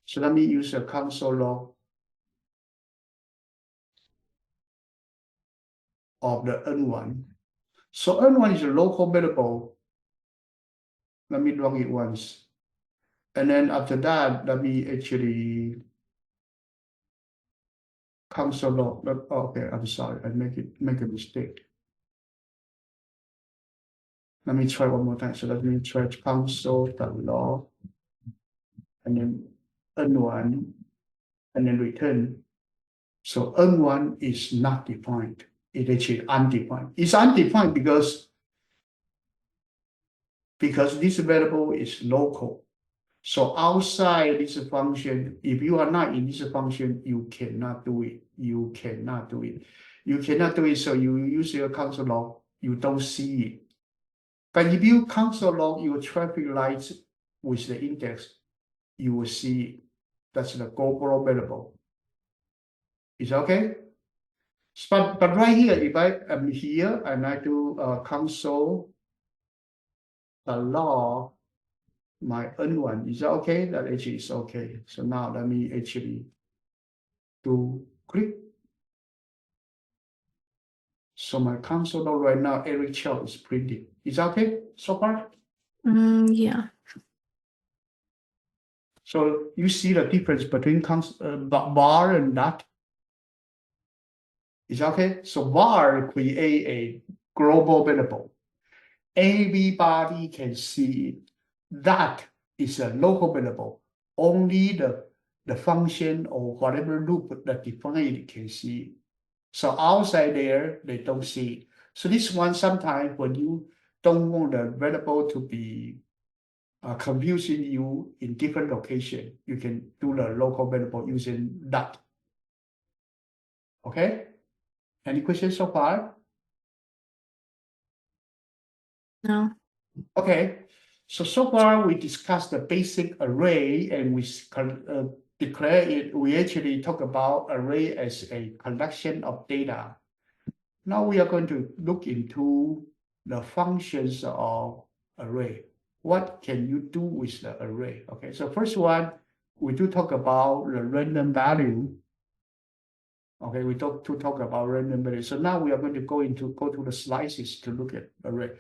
So let me use a console log of the N1. So N1 is a local variable. Let me run it once. And then after that, let me actually console log. Okay, I'm sorry, I make a mistake. Let me try one more time. So let me try to console the log and then N1 and then return. So N1 is not defined. It actually undefined. It's undefined because this variable is local. So outside this function, if you are not in this function, you cannot do it. You cannot do it. You cannot do it. So you use your console log, you don't see it. But if you console log your traffic lights with the index, you will see it. That's the global variable. Is okay? But right here, if I am here and I do console the log my N1, is that okay? That actually is okay. So now let me actually do click. So my console log right now, Eric Chow is printed. Is that okay so far? Yeah. So you see the difference between var and that? Is that okay? So var create a global variable. Everybody can see it. That is a local variable. only the function or whatever loop that defined can see. So outside there, they don't see it. So this one, sometimes when you don't want the variable to be confusing you in different location, you can do the local variable using that. Okay? Any questions so far? No. Okay. So far we discussed the basic array and we declare it. We actually talk about array as a collection of data. Now we are going to look into the functions of array. What can you do with the array? Okay, so first one, we do talk about the random value. Okay, we talk about random value. So now we are going to go to the slices to look at array.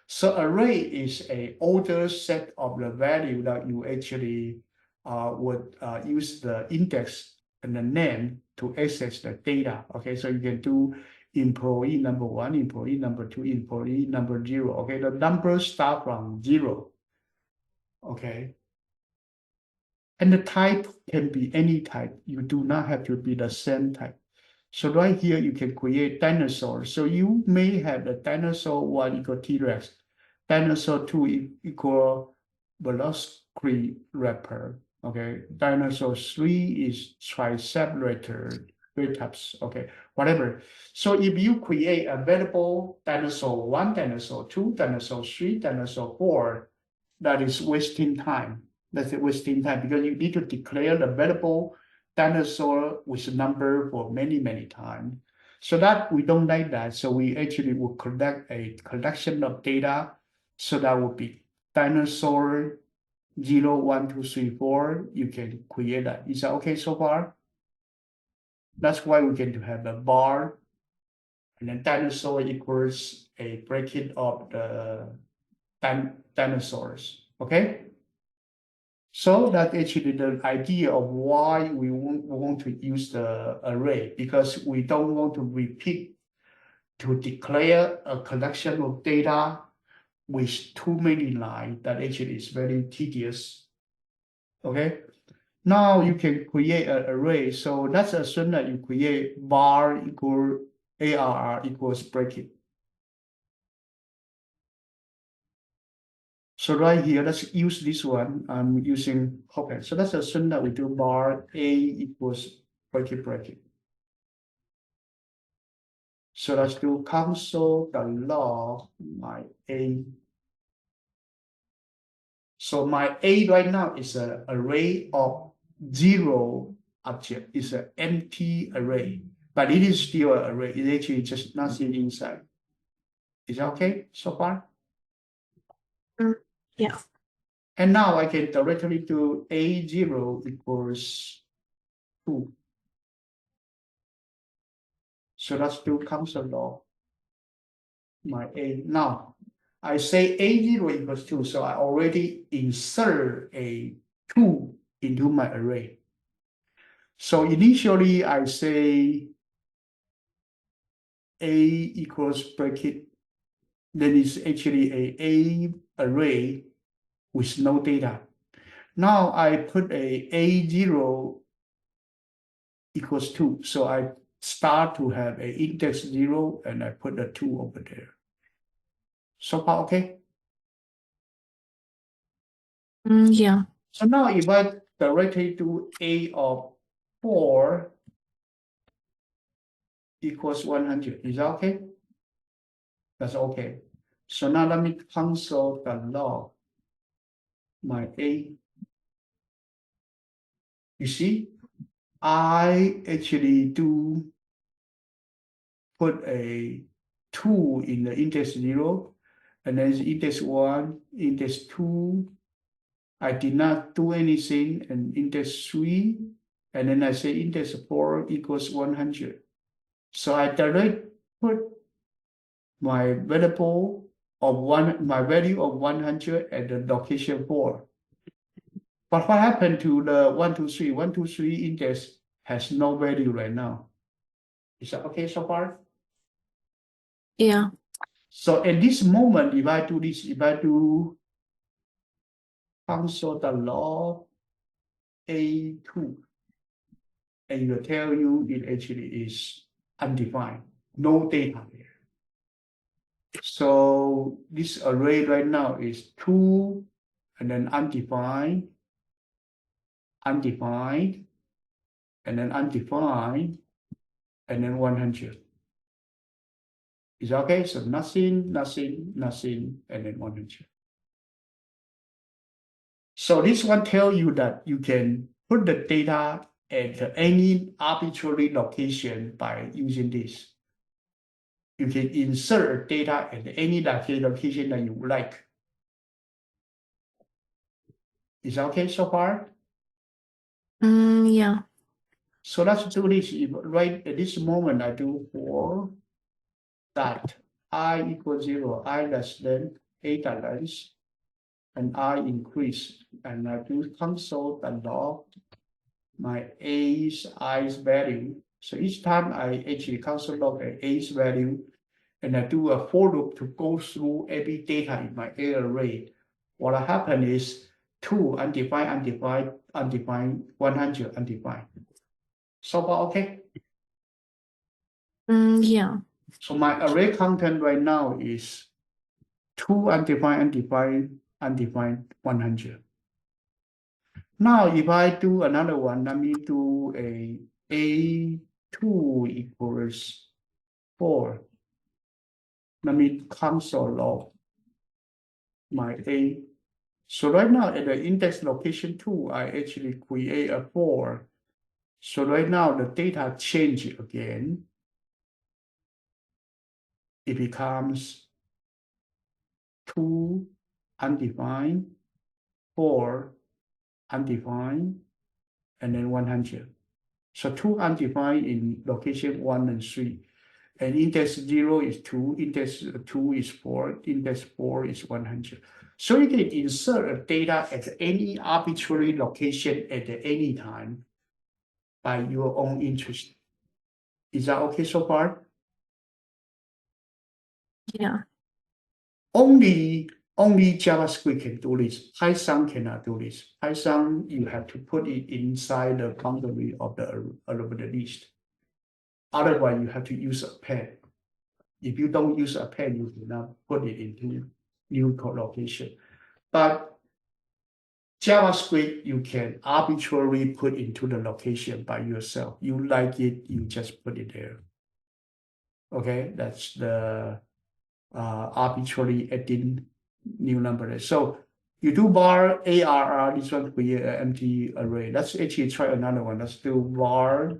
So array is a ordered set of the value that you actually would use the index and the name to access the data. Okay, so you can do employee number 1, employee number 2, employee number 0. Okay, the numbers start from 0. Okay. And the type can be any type. You do not have to be the same type. So right here, you can create dinosaurs. So you may have the dinosaur 1 equal T-Rex, dinosaur 2 equal Velociraptor. Okay, dinosaur 3 is Triceratops. Okay, whatever. So if you create a variable dinosaur 1, dinosaur 2, dinosaur 3, dinosaur 4, that is wasting time. That's wasting time because you need to declare the variable dinosaur with a number for many, many times. So that we don't like that. So we actually will collect a collection of data. So that would be dinosaur 0, 1, 2, 3, 4. You can create that. Is that okay so far? That's why we can have a bar, and then dinosaur equals a bracket of the dinosaurs. Okay. So that's actually the idea of why we want to use the array, because we don't want to repeat to declare a collection of data with too many lines. That actually is very tedious. Okay. Now you can create an array. So let's assume that you create bar equal ARR equals bracket. So right here, let's use this one. I'm using okay. So let's assume that we do bar A equals bracket. So let's do console.log my A. So my A right now is an array of 0 object. It's an empty array, but it is still an array. It actually just nothing inside. Is that okay so far? Yeah. And now I can directly do A0 equals 2. So let's do console log my A. Now I say A0 equals 2, so I already insert a 2 into my array. So initially I say A equals bracket, then it's actually a array with no data. Now I put a A0 equals 2, so I start to have a index 0 and I put a 2 over there. So far, okay? Yeah. So now if I directly do A of 4 equals 100, is that okay? That's okay. So now let me console.log my A. You see, I actually do put a 2 in the index 0, and then index 1, index 2. I did not do anything, and index 3, and then I say index 4 equals 100. So I directly put my variable of my value of 100 at the location 4. But what happened to the 1, 2, 3? 1, 2, 3 index has no value right now. Is that okay so far? Yeah. So at this moment, if I do this, if I do console.log A2, and it will tell you it actually is undefined, no data there. So this array right now is 2 and then undefined, undefined, and then undefined, and then 100. Is that okay? So nothing, nothing, nothing, and then 100. So this one tells you that you can put the data at any arbitrary location by using this. You can insert data at any location that you would like. Is that okay so far? Yeah. So let's do this. Right at this moment, I do for that I equals 0, I less than a length, and I increase, and I do console the log my i's value. So each time I actually console log an a's value, and I do a for loop to go through every data in my A array. What happens is 2 undefined, undefined, undefined, 100 undefined. So far, okay? Yeah. So my array content right now is 2 undefined, undefined, undefined, 100. Now, if I do another one, let me do A2 equals 4. Let me console log my A. So right now at the index location 2, I actually create a 4. So right now the data change again. It becomes 2 undefined, 4 undefined, and then 100. So 2 undefined in location 1 and 3. And index 0 is 2, index 2 is 4, index 4 is 100. So you can insert a data at any arbitrary location at any time by your own interest. Is that okay so far? Yeah. Only JavaScript can do this. Python cannot do this. Python, you have to put it inside the boundary of the list. Otherwise, you have to use a pen. If you don't use a pen, you cannot put it into new location. But JavaScript, you can arbitrarily put into the location by yourself. You like it, you just put it there. Okay, that's the arbitrary adding new number. So you do var ARR, this one create an empty array. Let's actually try another one. Let's do var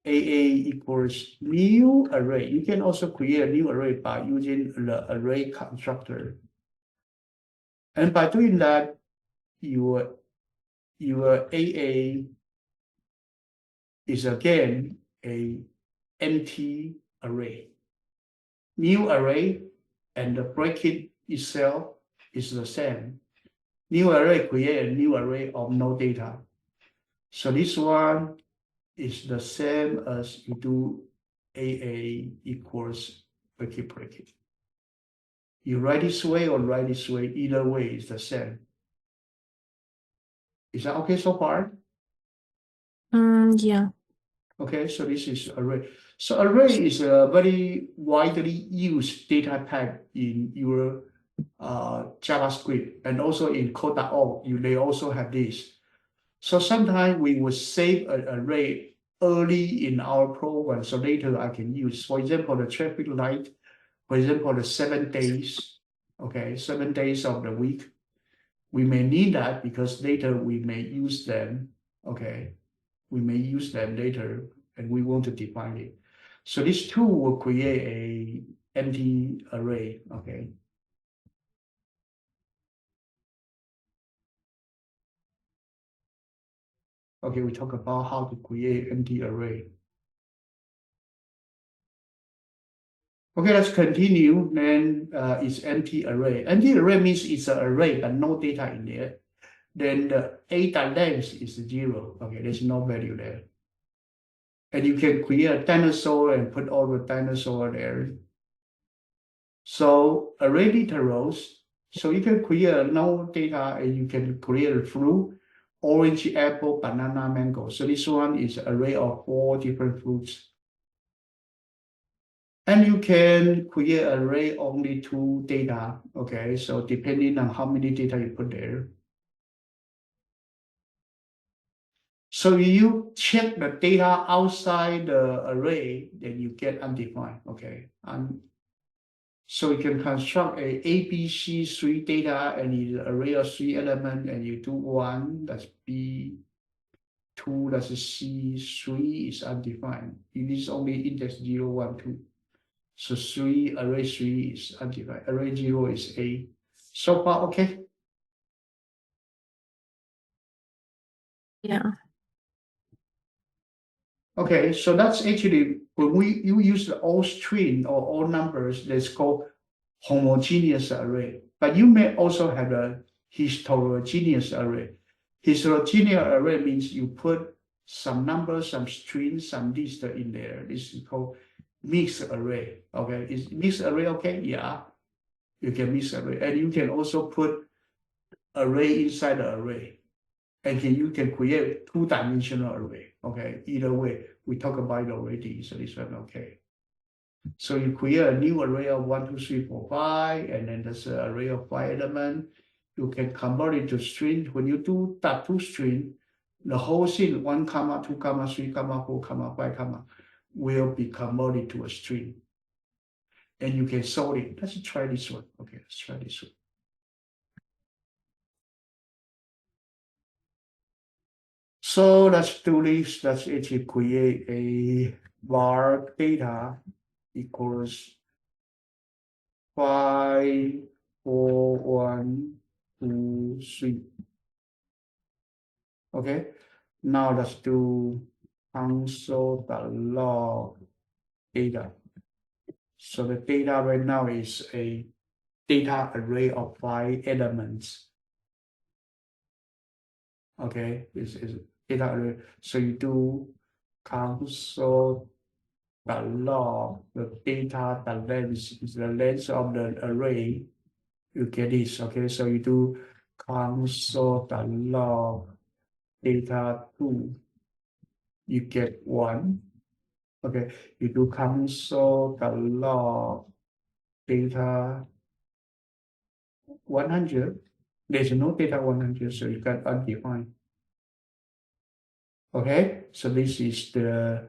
AA equals new array. You can also create a new array by using the array constructor. And by doing that, your AA is again a empty array. New array and the bracket itself is the same. New array create a new array of no data. So this one is the same as you do AA equals bracket. You write this way or write this way, either way is the same. Is that okay so far? Yeah. Okay, so this is array. So array is a very widely used data type in your JavaScript, and also in code.org, they also have this. So sometimes we will save an array early in our program, so later I can use, for example, the traffic light, for example, the 7 days, okay, 7 days of the week. We may need that because later we may use them, okay. We may use them later and we want to define it. So this tool will create a empty array, okay. Okay, we talk about how to create empty array. Okay, let's continue. Then it's empty array. Empty array means it's an array but no data in there. Then the data length is 0. Okay, there's no value there. And you can create a dinosaur and put all the dinosaur there. So array literals. So you can create no data and you can create a flu. orange, apple, banana, mango. So this one is an array of 4 different fruits. And you can create an array only 2 data. Okay, so depending on how many data you put there. So you check the data outside the array, then you get undefined. Okay, so you can construct a ABC 3 data and it's an array of 3 elements, and you do 1, that's B, 2, that's C, 3 is undefined. It is only index 0, 1, 2. So 3, array 3 is undefined. Array 0 is A. So far, okay? Yeah. Okay, so that's actually when you use the all string or all numbers, that's called homogeneous array. But you may also have a heterogeneous array. Heterogeneous array means you put some numbers, some strings, some list in there. This is called mixed array. Okay, is mixed array okay? Yeah, you can mix array, and you can also put array inside the array. And you can create 2-dimensional array. Okay, either way, we talk about it already, so this one okay. So you create a new array of 1, 2, 3, 4, 5, and then there's an array of 5 elements. You can convert it to string. When you do that to string, the whole thing 1, 2, 3, 4, 5, will be converted to a string. And you can sort it. Let's try this one. Okay, let's try this one. So let's do this. Let's actually create a var data equals 5, 4, 1, 2, 3. Okay, now let's do console.log data. So the data right now is a data array of 5 elements. Okay, this is data array. So you do console.log the data, the length is the length of the array. You get this. Okay, so you do console.log data 2, you get 1. Okay, you do console.log data 100. There's no data 100, so you got undefined. Okay, so this is the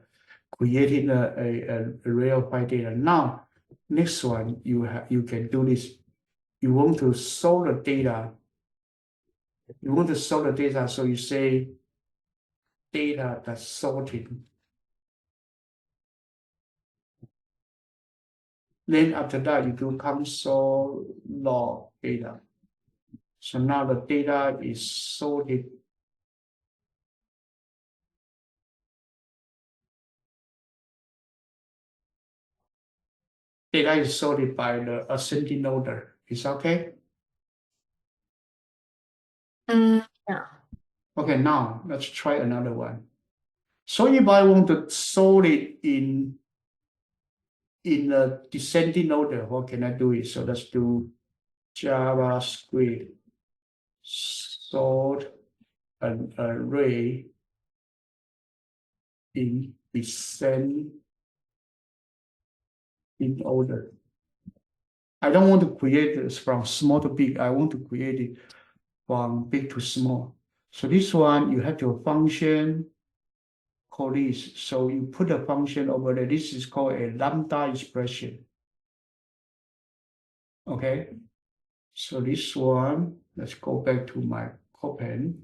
creating a array of 5 data. Now, next one, you can do this. You want to sort the data. You want to sort the data, so you say data that's sorted. Then after that, you do console log data. So now the data is sorted. Data is sorted by the ascending order. Is okay? Yeah. Okay, now let's try another one. So if I want to sort it in a descending order, what can I do it? So let's do JavaScript sort an array in descending order. I don't want to create this from small to big. I want to create it from big to small. So this one, you have to function call this. So you put a function over there. This is called a lambda expression. Okay. So this one, let's go back to my Copen.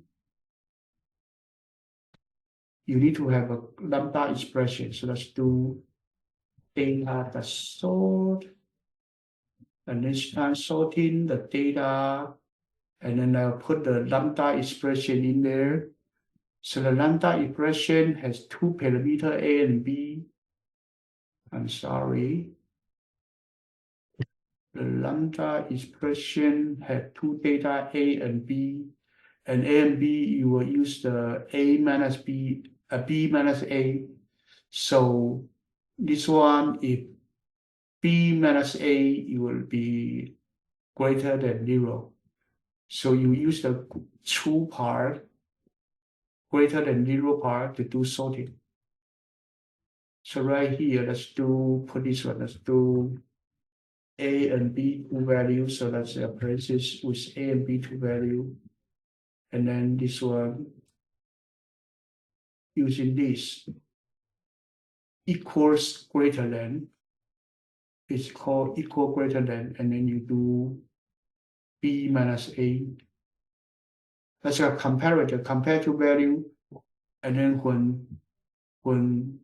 You need to have a lambda expression. So let's do data the sort. And this time sorting the data. And then I'll put the lambda expression in there. So the lambda expression has 2 parameters, A and B. I'm sorry. The lambda expression had 2 data, A and B. And A and B, you will use the A minus B, B minus A. So this one, if B minus A, it will be greater than 0. So you use the true part greater than 0 part to do sorting. So right here, let's put this one, let's do A and B two values. So that's a parenthesis with A and B two value. And then this one, using this, equals greater than, it's called equal greater than, and then you do B minus A. That's a comparator, compare to value. And then when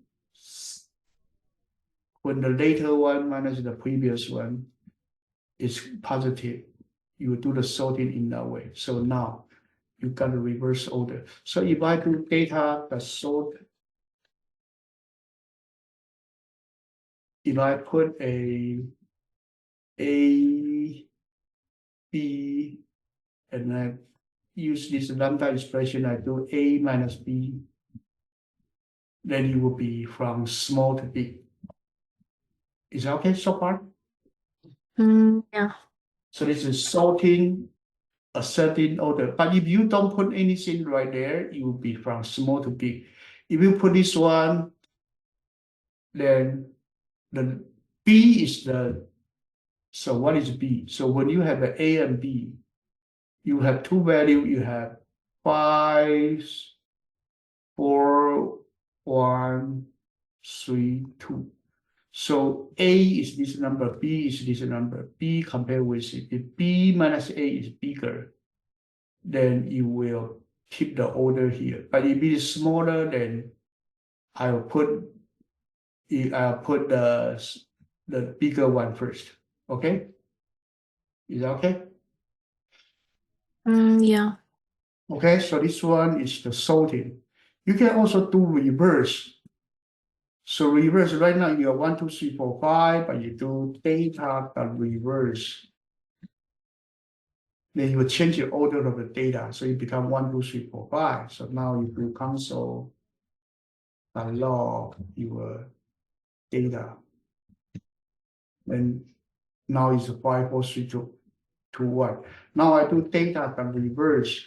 the later one minus the previous one is positive, you do the sorting in that way. So now you got a reverse order. So if I do data the sort, if I put A, B, and I use this lambda expression, I do A minus B, then it will be from small to big. Is that okay so far? Yeah. So this is sorting a certain order. But if you don't put anything right there, it will be from small to big. If you put this one, then the B is the, so what is B? So when you have an A and B, you have two values, you have 5, 4, 1, 3, 2. So A is this number, B is this number. B compared with it. If B minus A is bigger, then you will keep the order here. But if it is smaller, then I'll put the bigger one first. Okay? Is that okay? Yeah. Okay, so this one is the sorting. You can also do reverse. So reverse, right now you are 1, 2, 3, 4, 5, but you do data dot reverse. Then you will change the order of the data. So it become 1, 2, 3, 4, 5. So now you do console log your data. Then now it's 5, 4, 3, 2, 1. Now I do data dot reverse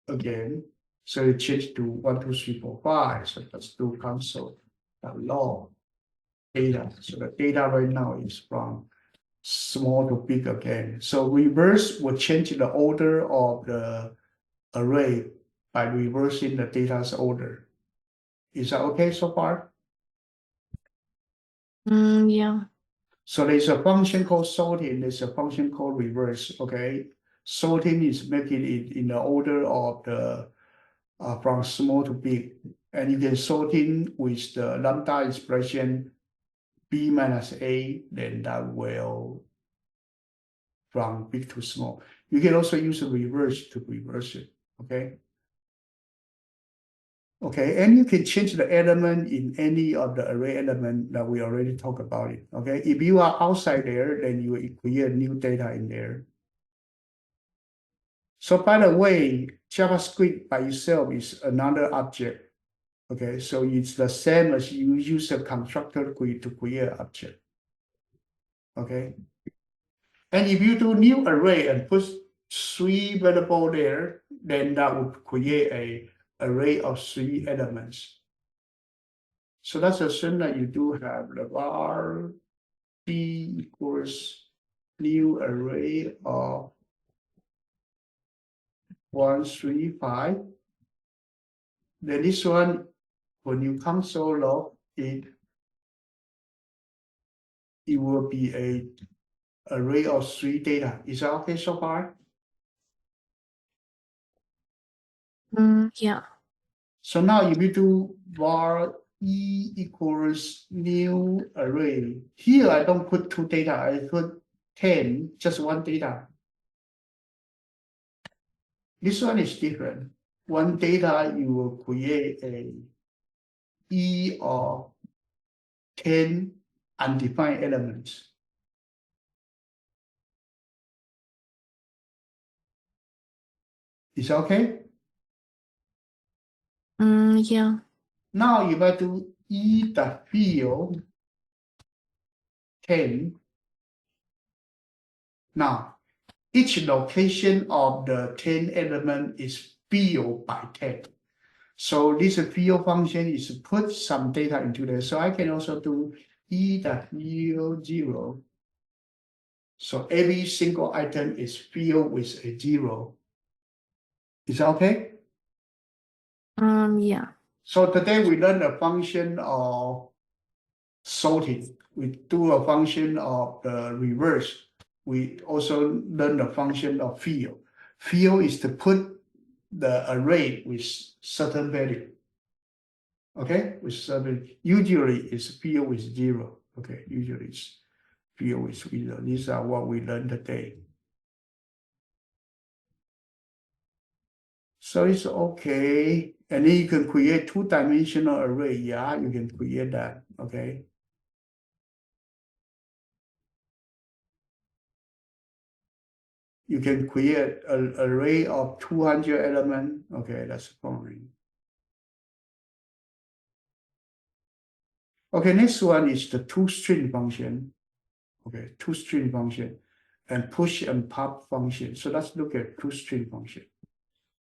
again. So it changed to 1, 2, 3, 4, 5. So let's do console log data. So the data right now is from small to big again. So reverse will change the order of the array by reversing the data's order. Is that okay so far? Yeah. So there's a function called sorting, there's a function called reverse, okay? Sorting is making it in the order of the from small to big. And you can sorting with the lambda expression B minus A, then that will from big to small. You can also use a reverse to reverse it, okay? Okay, and you can change the element in any of the array element that we already talked about it, okay? If you are outside there, then you will create new data in there. So by the way, JavaScript by itself is another object, okay? So it's the same as you use a constructor to create an object, okay? And if you do new array and put 3 variables there, then that would create a array of 3 elements. So let's assume that you do have the var b equals new array of 1, 3, 5. Then this one, when you console log it, it will be a array of 3 data. Is that okay so far? Yeah. So now if you do var e equals new array, here I don't put 2 data, I put 10, just 1 data. This one is different. 1 data, you will create a E of 10 undefined elements. Is that okay? Yeah. Now if I do E the field 10, now each location of the 10 element is filled by 10. So this field function is put some data into there. So I can also do e.yield0. So every single item is filled with a 0. Is that okay? Yeah. So today we learn a function of sorting. We do a function of the reverse. We also learn the function of field. Field is to put the array with certain value. Okay, with certain. Usually it's field with 0. Okay, usually it's field with 0. These are what we learned today. So it's okay. And then you can create two-dimensional array. Yeah, you can create that. Okay. You can create an array of 200 elements. Okay, that's fine. Okay, next one is the toString function. Okay, toString function and push and pop function. So let's look at toString function.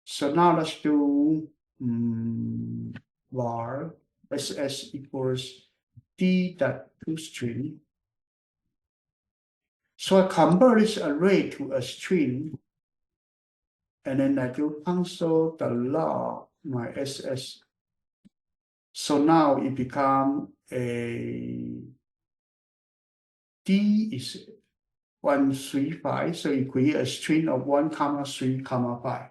So now let's do var ss equals d.toString. So I convert this array to a string, and then I do console.log my ss. So now it becomes a d is 135. So you create a string of 1, 3, 5.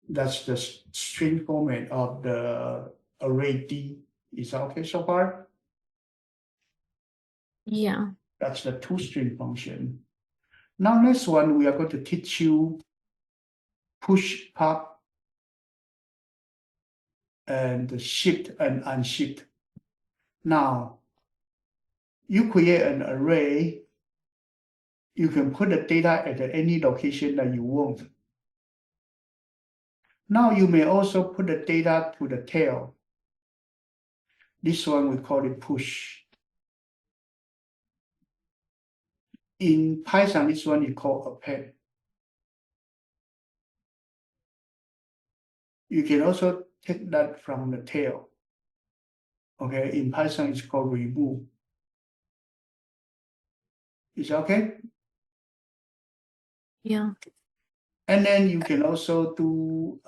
That's the string format of the array d. Is that okay so far? Yeah. That's the toString function. Now next one, we are going to teach you push, pop, and shift and unshift. Now, you create an array. You can put the data at any location that you want. Now you may also put the data to the tail. This one we call it push. In Python, this one is called append. You can also take that from the tail. Okay, in Python, it's called remove. Is that okay? Yeah. And then you can also do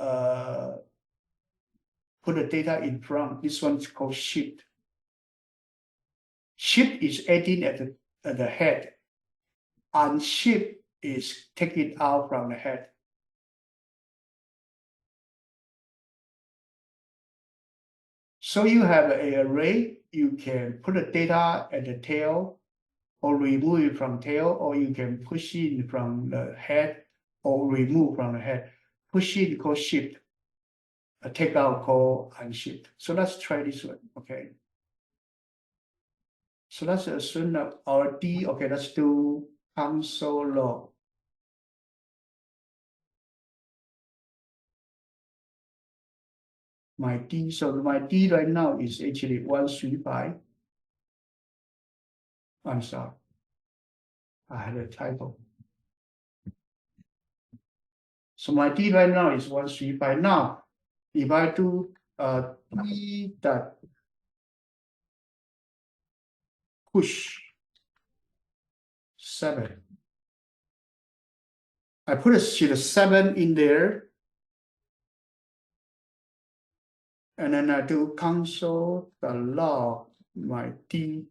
put the data in front. This one is called shift. Shift is adding at the head. Unshift is take it out from the head. So you have an array, you can put the data at the tail or remove it from tail, or you can push in from the head or remove from the head. Push in called shift, a take out called unshift. So let's try this one, okay? So let's assume that our D, okay, let's do console log. My D, so my D right now is actually 135. I'm sorry, I had a typo. So my D right now is 135. Now, if I do D dot push 7, I put a 7 in there, and then I do console.log my D.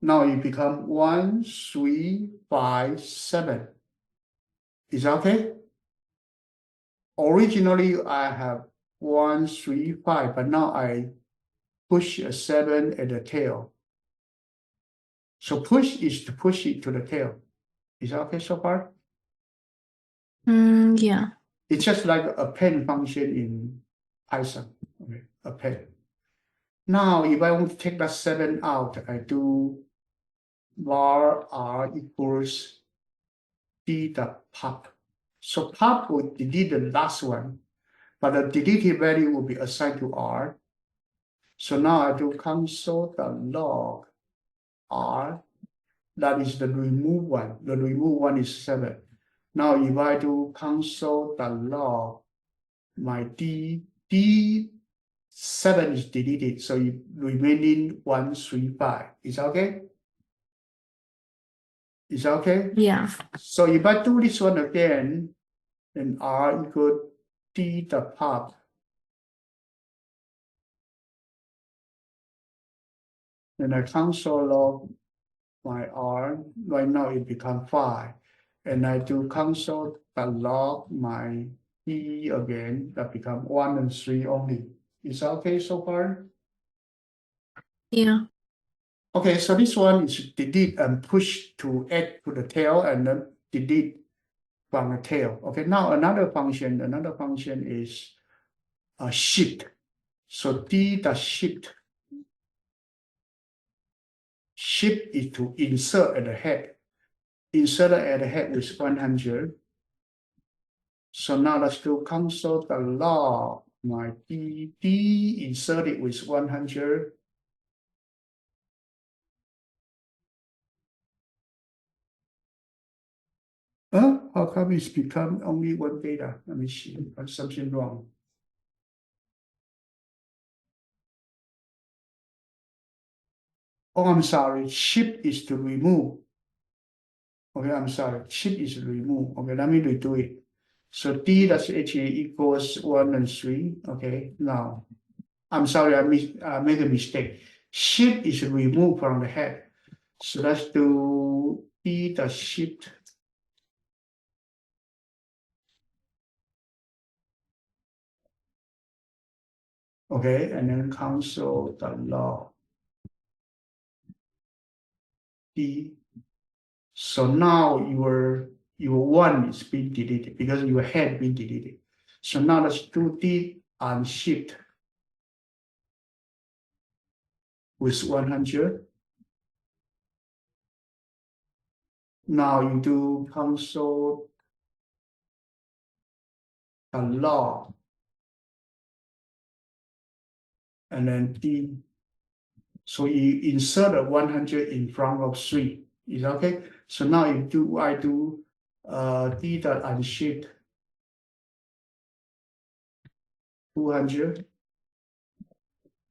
Now it become 1357. Is that okay? Originally I have 135, but now I push a 7 at the tail. So push is to push it to the tail. Is that okay so far? Yeah. It's just like a append function in Python. Okay, append. Now, if I want to take that 7 out, I do var r equals d.pop. So pop will delete the last one, but the deleted value will be assigned to r. So now I do console.log r. That is the remove one. The remove one is 7. Now if I do console.log my D7 is deleted, so it remaining 135. Is that okay? Is that okay? Yeah. So if I do this one again, then R equal D the pop. Then I console log my R. Right now it become 5. And I do console the log my D again, that become 1 and 3 only. Is that okay so far? Yeah. Okay, so this one is delete and push to add to the tail and then delete from the tail. Okay, now another function is a shift. So D the shift. Shift is to insert at the head. Insert at the head with 100. So now let's do console the log. My D inserted with 100. How come it's become only one data? Let me see. There's something wrong. Oh, I'm sorry. Shift is to remove. Okay, I'm sorry. Shift is to remove. Okay, let me redo it. So D dash H equals 1 and 3. Okay, now I'm sorry, I made a mistake. Shift is removed from the head. So let's do D the shift. Okay, and then console the log D. So now your one is being deleted because your head being deleted. So now let's do D and shift with 100. Now you do console the log and then D. So you insert a 100 in front of 3. Is that okay? So now I do D dot unshift 200.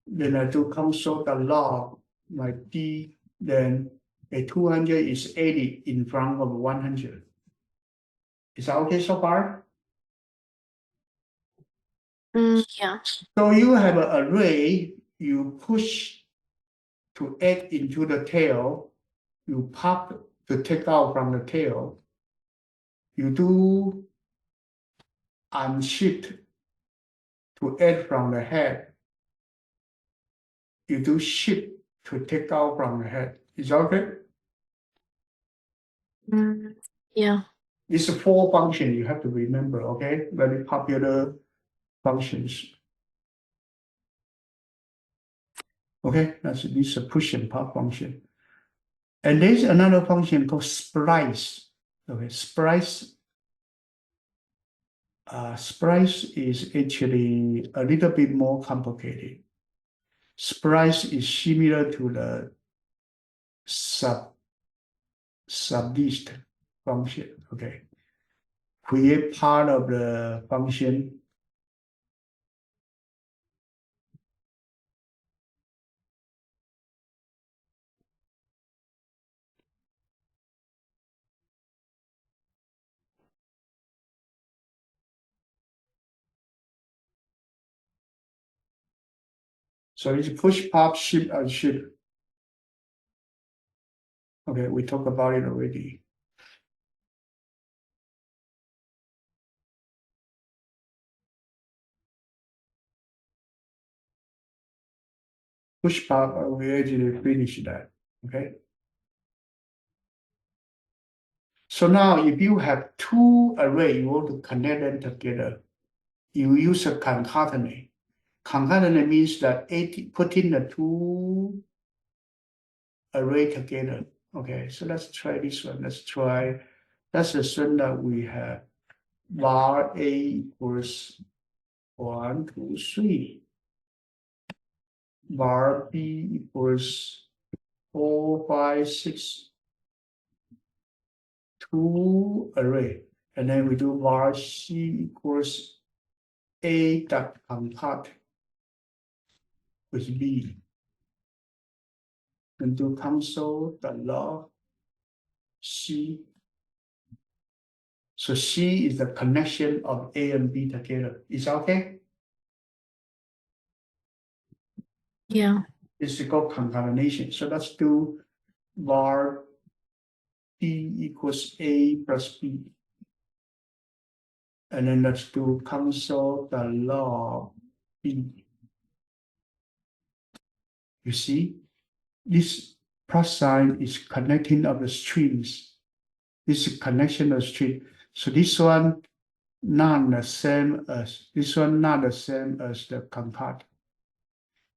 Then I do console the log my D, then a 200 is 80 in front of 100. Is that okay so far? Yeah. So you have an array, you push to add into the tail, you pop to take out from the tail, you do unshift to add from the head, you do shift to take out from the head. Is that okay? Yeah. These 4 functions you have to remember, okay? Very popular functions. Okay, that's this push and pop function. And there's another function called splice. Okay, splice. Splice is actually a little bit more complicated. Splice is similar to the sublist function. Okay, create part of the function. So it's push, pop, shift, and shift. Okay, we talked about it already. Push, pop, we actually finished that. Okay. So now if you have 2 arrays, you want to connect them together, you use a concatenate. Concatenate means that putting the 2 arrays together. Okay, so let's try this one. Let's assume that we have var A equals 1, 2, 3. Var B equals 4, 5, 6. 2 array. And then we do var C equals A dot concat with B. And do console.log C. So C is the connection of A and B together. Is that okay? Yeah. It's called concatenation. So let's do var B equals A plus B. And then let's do console.log B. You see, this plus sign is connecting of the strings. This is connection of string. So this one not the same as this one, not the same as the concat.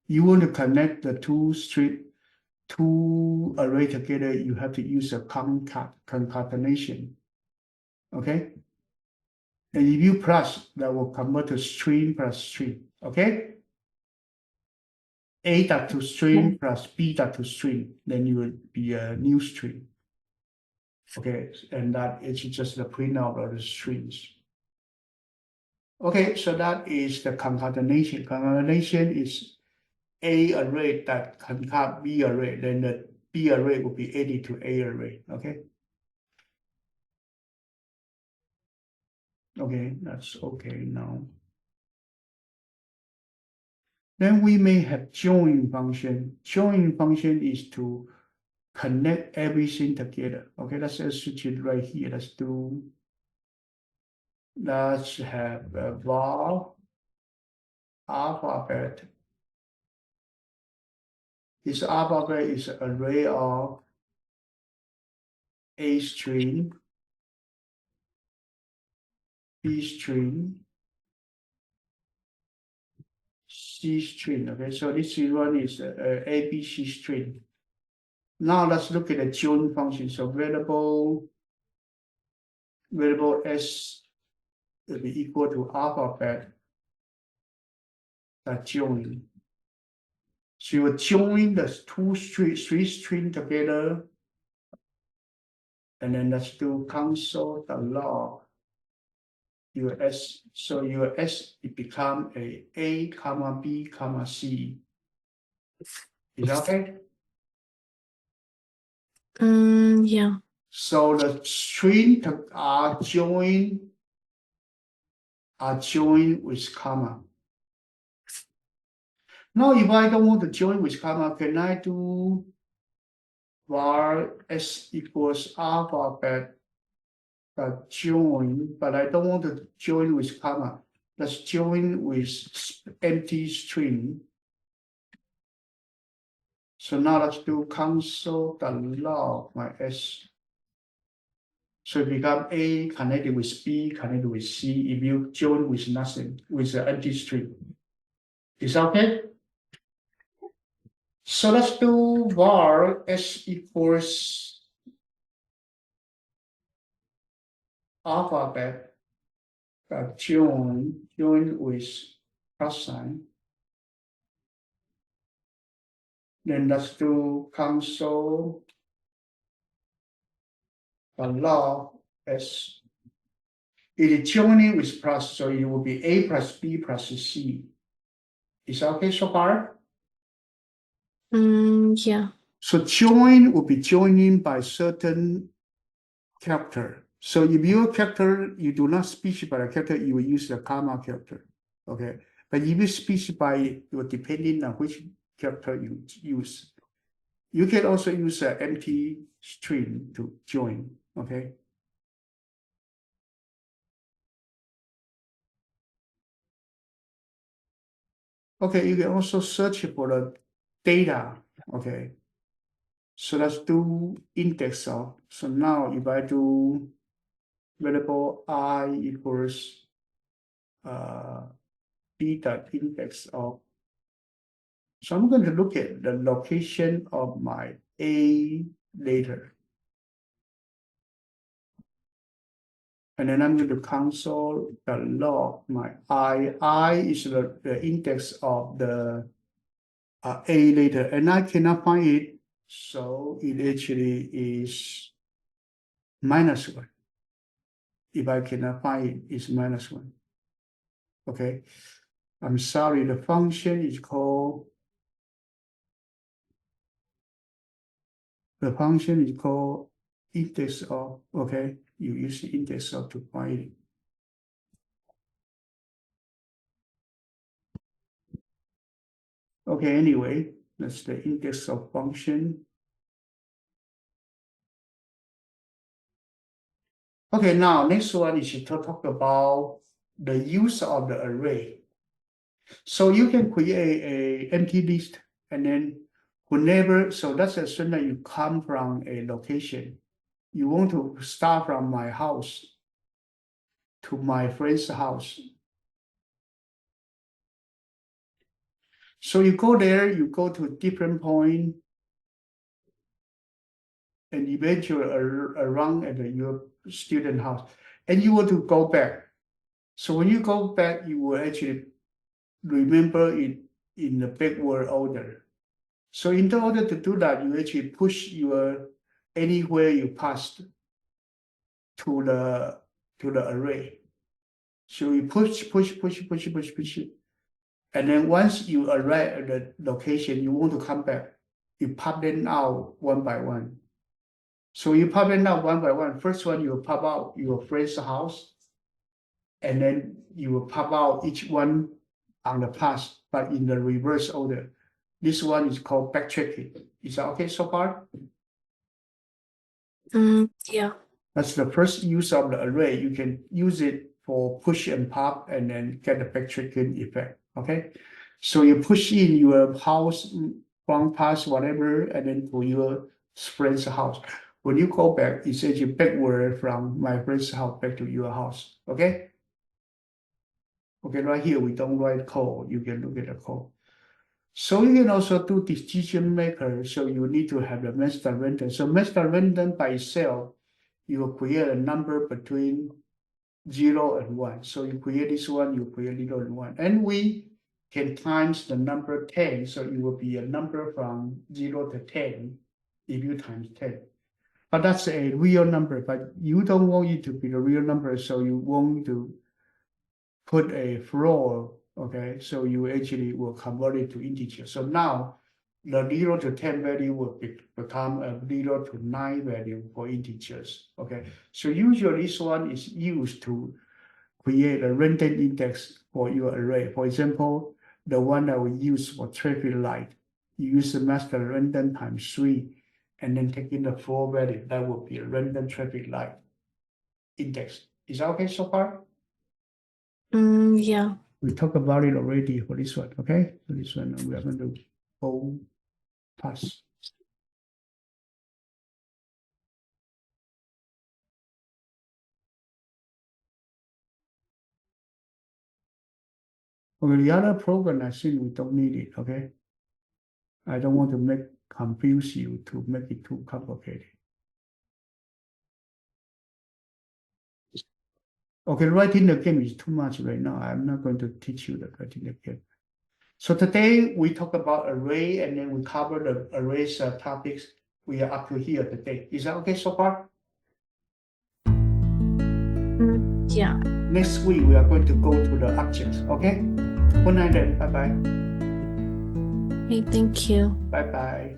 You want to connect the two array together, you have to use a concatenation. Okay? And if you plus, that will convert to string plus string. Okay? A dot to string plus B dot to string, then you will be a new string. Okay, and that is just the printf of the strings. Okay, so that is the concatenation. Concatenation is A array that concat B array, then the B array will be added to A array. Okay. Okay, that's okay now. Then we may have join function. Join function is to connect everything together. Okay, let's switch it right here. Let's have a var alphabet. This alphabet is an array of A string, B string, C string. Okay, so this one is A, B, C string. Now let's look at the join function. So variable S will be equal to alphabet that join. So you join the three string together, and then let's do console.log your S. So your S it become A comma B comma C. Is that okay? Yeah. So the string are joined with comma. Now, if I don't want to join with comma, can I do var S equals alphabet join, but I don't want to join with comma. Let's join with empty string. So now let's do console.log my S. So it become A connected with B connected with C if you join with nothing, with an empty string. Is that okay? So let's do var S equals alphabet join with plus sign. Then let's do console.log S. It is joining with plus, so it will be A plus B plus C. Is that okay so far? Yeah. So join will be joining by certain character. So if your character, you do not specify a character, you will use the comma character. Okay. But if you specify, depending on which character you use, you can also use an empty string to join. Okay. Okay, you can also search for the data. Okay. So let's do index of. So now if I do variable I equals b dot index of. So I'm going to look at the location of my A later. And then I'm going to console.log my I. I is the index of the A later, and I cannot find it. So it actually is -1. If I cannot find it, it's -1. Okay, I'm sorry, the function is called index of, okay, you use the index of to find it. Okay, anyway, that's the index of function. Okay, now next one is to talk about the use of the array. So you can create a empty list, and then whenever, so let's assume that you come from a location. You want to start from my house to my friend's house. So you go there, you go to a different point, and eventually around at your student house, and you want to go back. So when you go back, you will actually remember it in the backward order. So in order to do that, you actually push your anywhere you passed to the array. So you push, and then once you arrive at the location you want to come back, you pop them out one by one. So you pop them out one by one. First one, you will pop out your friend's house, and then you will pop out each one on the path, but in the reverse order. This one is called backtracking. Is that okay so far? Yeah. That's the first use of the array. You can use it for push and pop and then get the backtracking effect. Okay. So you push in your house, one pass, whatever, and then to your friend's house. When you go back, it's actually backward from my friend's house back to your house. Okay. Okay, right here we don't write code. You can look at the code. So you can also do decision maker. So you need to have the master random. So master random by itself, you will create a number between 0 and 1. So you create this one, you create 0 and 1. And we can times the number 10. So it will be a number from 0 to 10 if you times 10. But that's a real number, but you don't want it to be the real number. So you want to put a floor, okay? So you actually will convert it to integer. So now the 0 to 10 value will become a 0 to 9 value for integers, okay? So usually this one is used to create a random index for your array. For example, the one that we use for traffic light, you use the master random times 3, and then taking the floor value, that would be a random traffic light index. Is that okay so far? Yeah. We talked about it already for this one, okay? So this one we are going to go pass. Okay, the other program, I think we don't need it, okay? I don't want to confuse you to make it too complicated. Okay, writing the game is too much right now. I'm not going to teach you the writing the game. So today we talk about array, and then we cover the arrays topics. We are up to here today. Is that okay so far? Yeah. Next week we are going to go to the objects, okay? Good night then. Bye-bye. Hey, thank you. Bye-bye.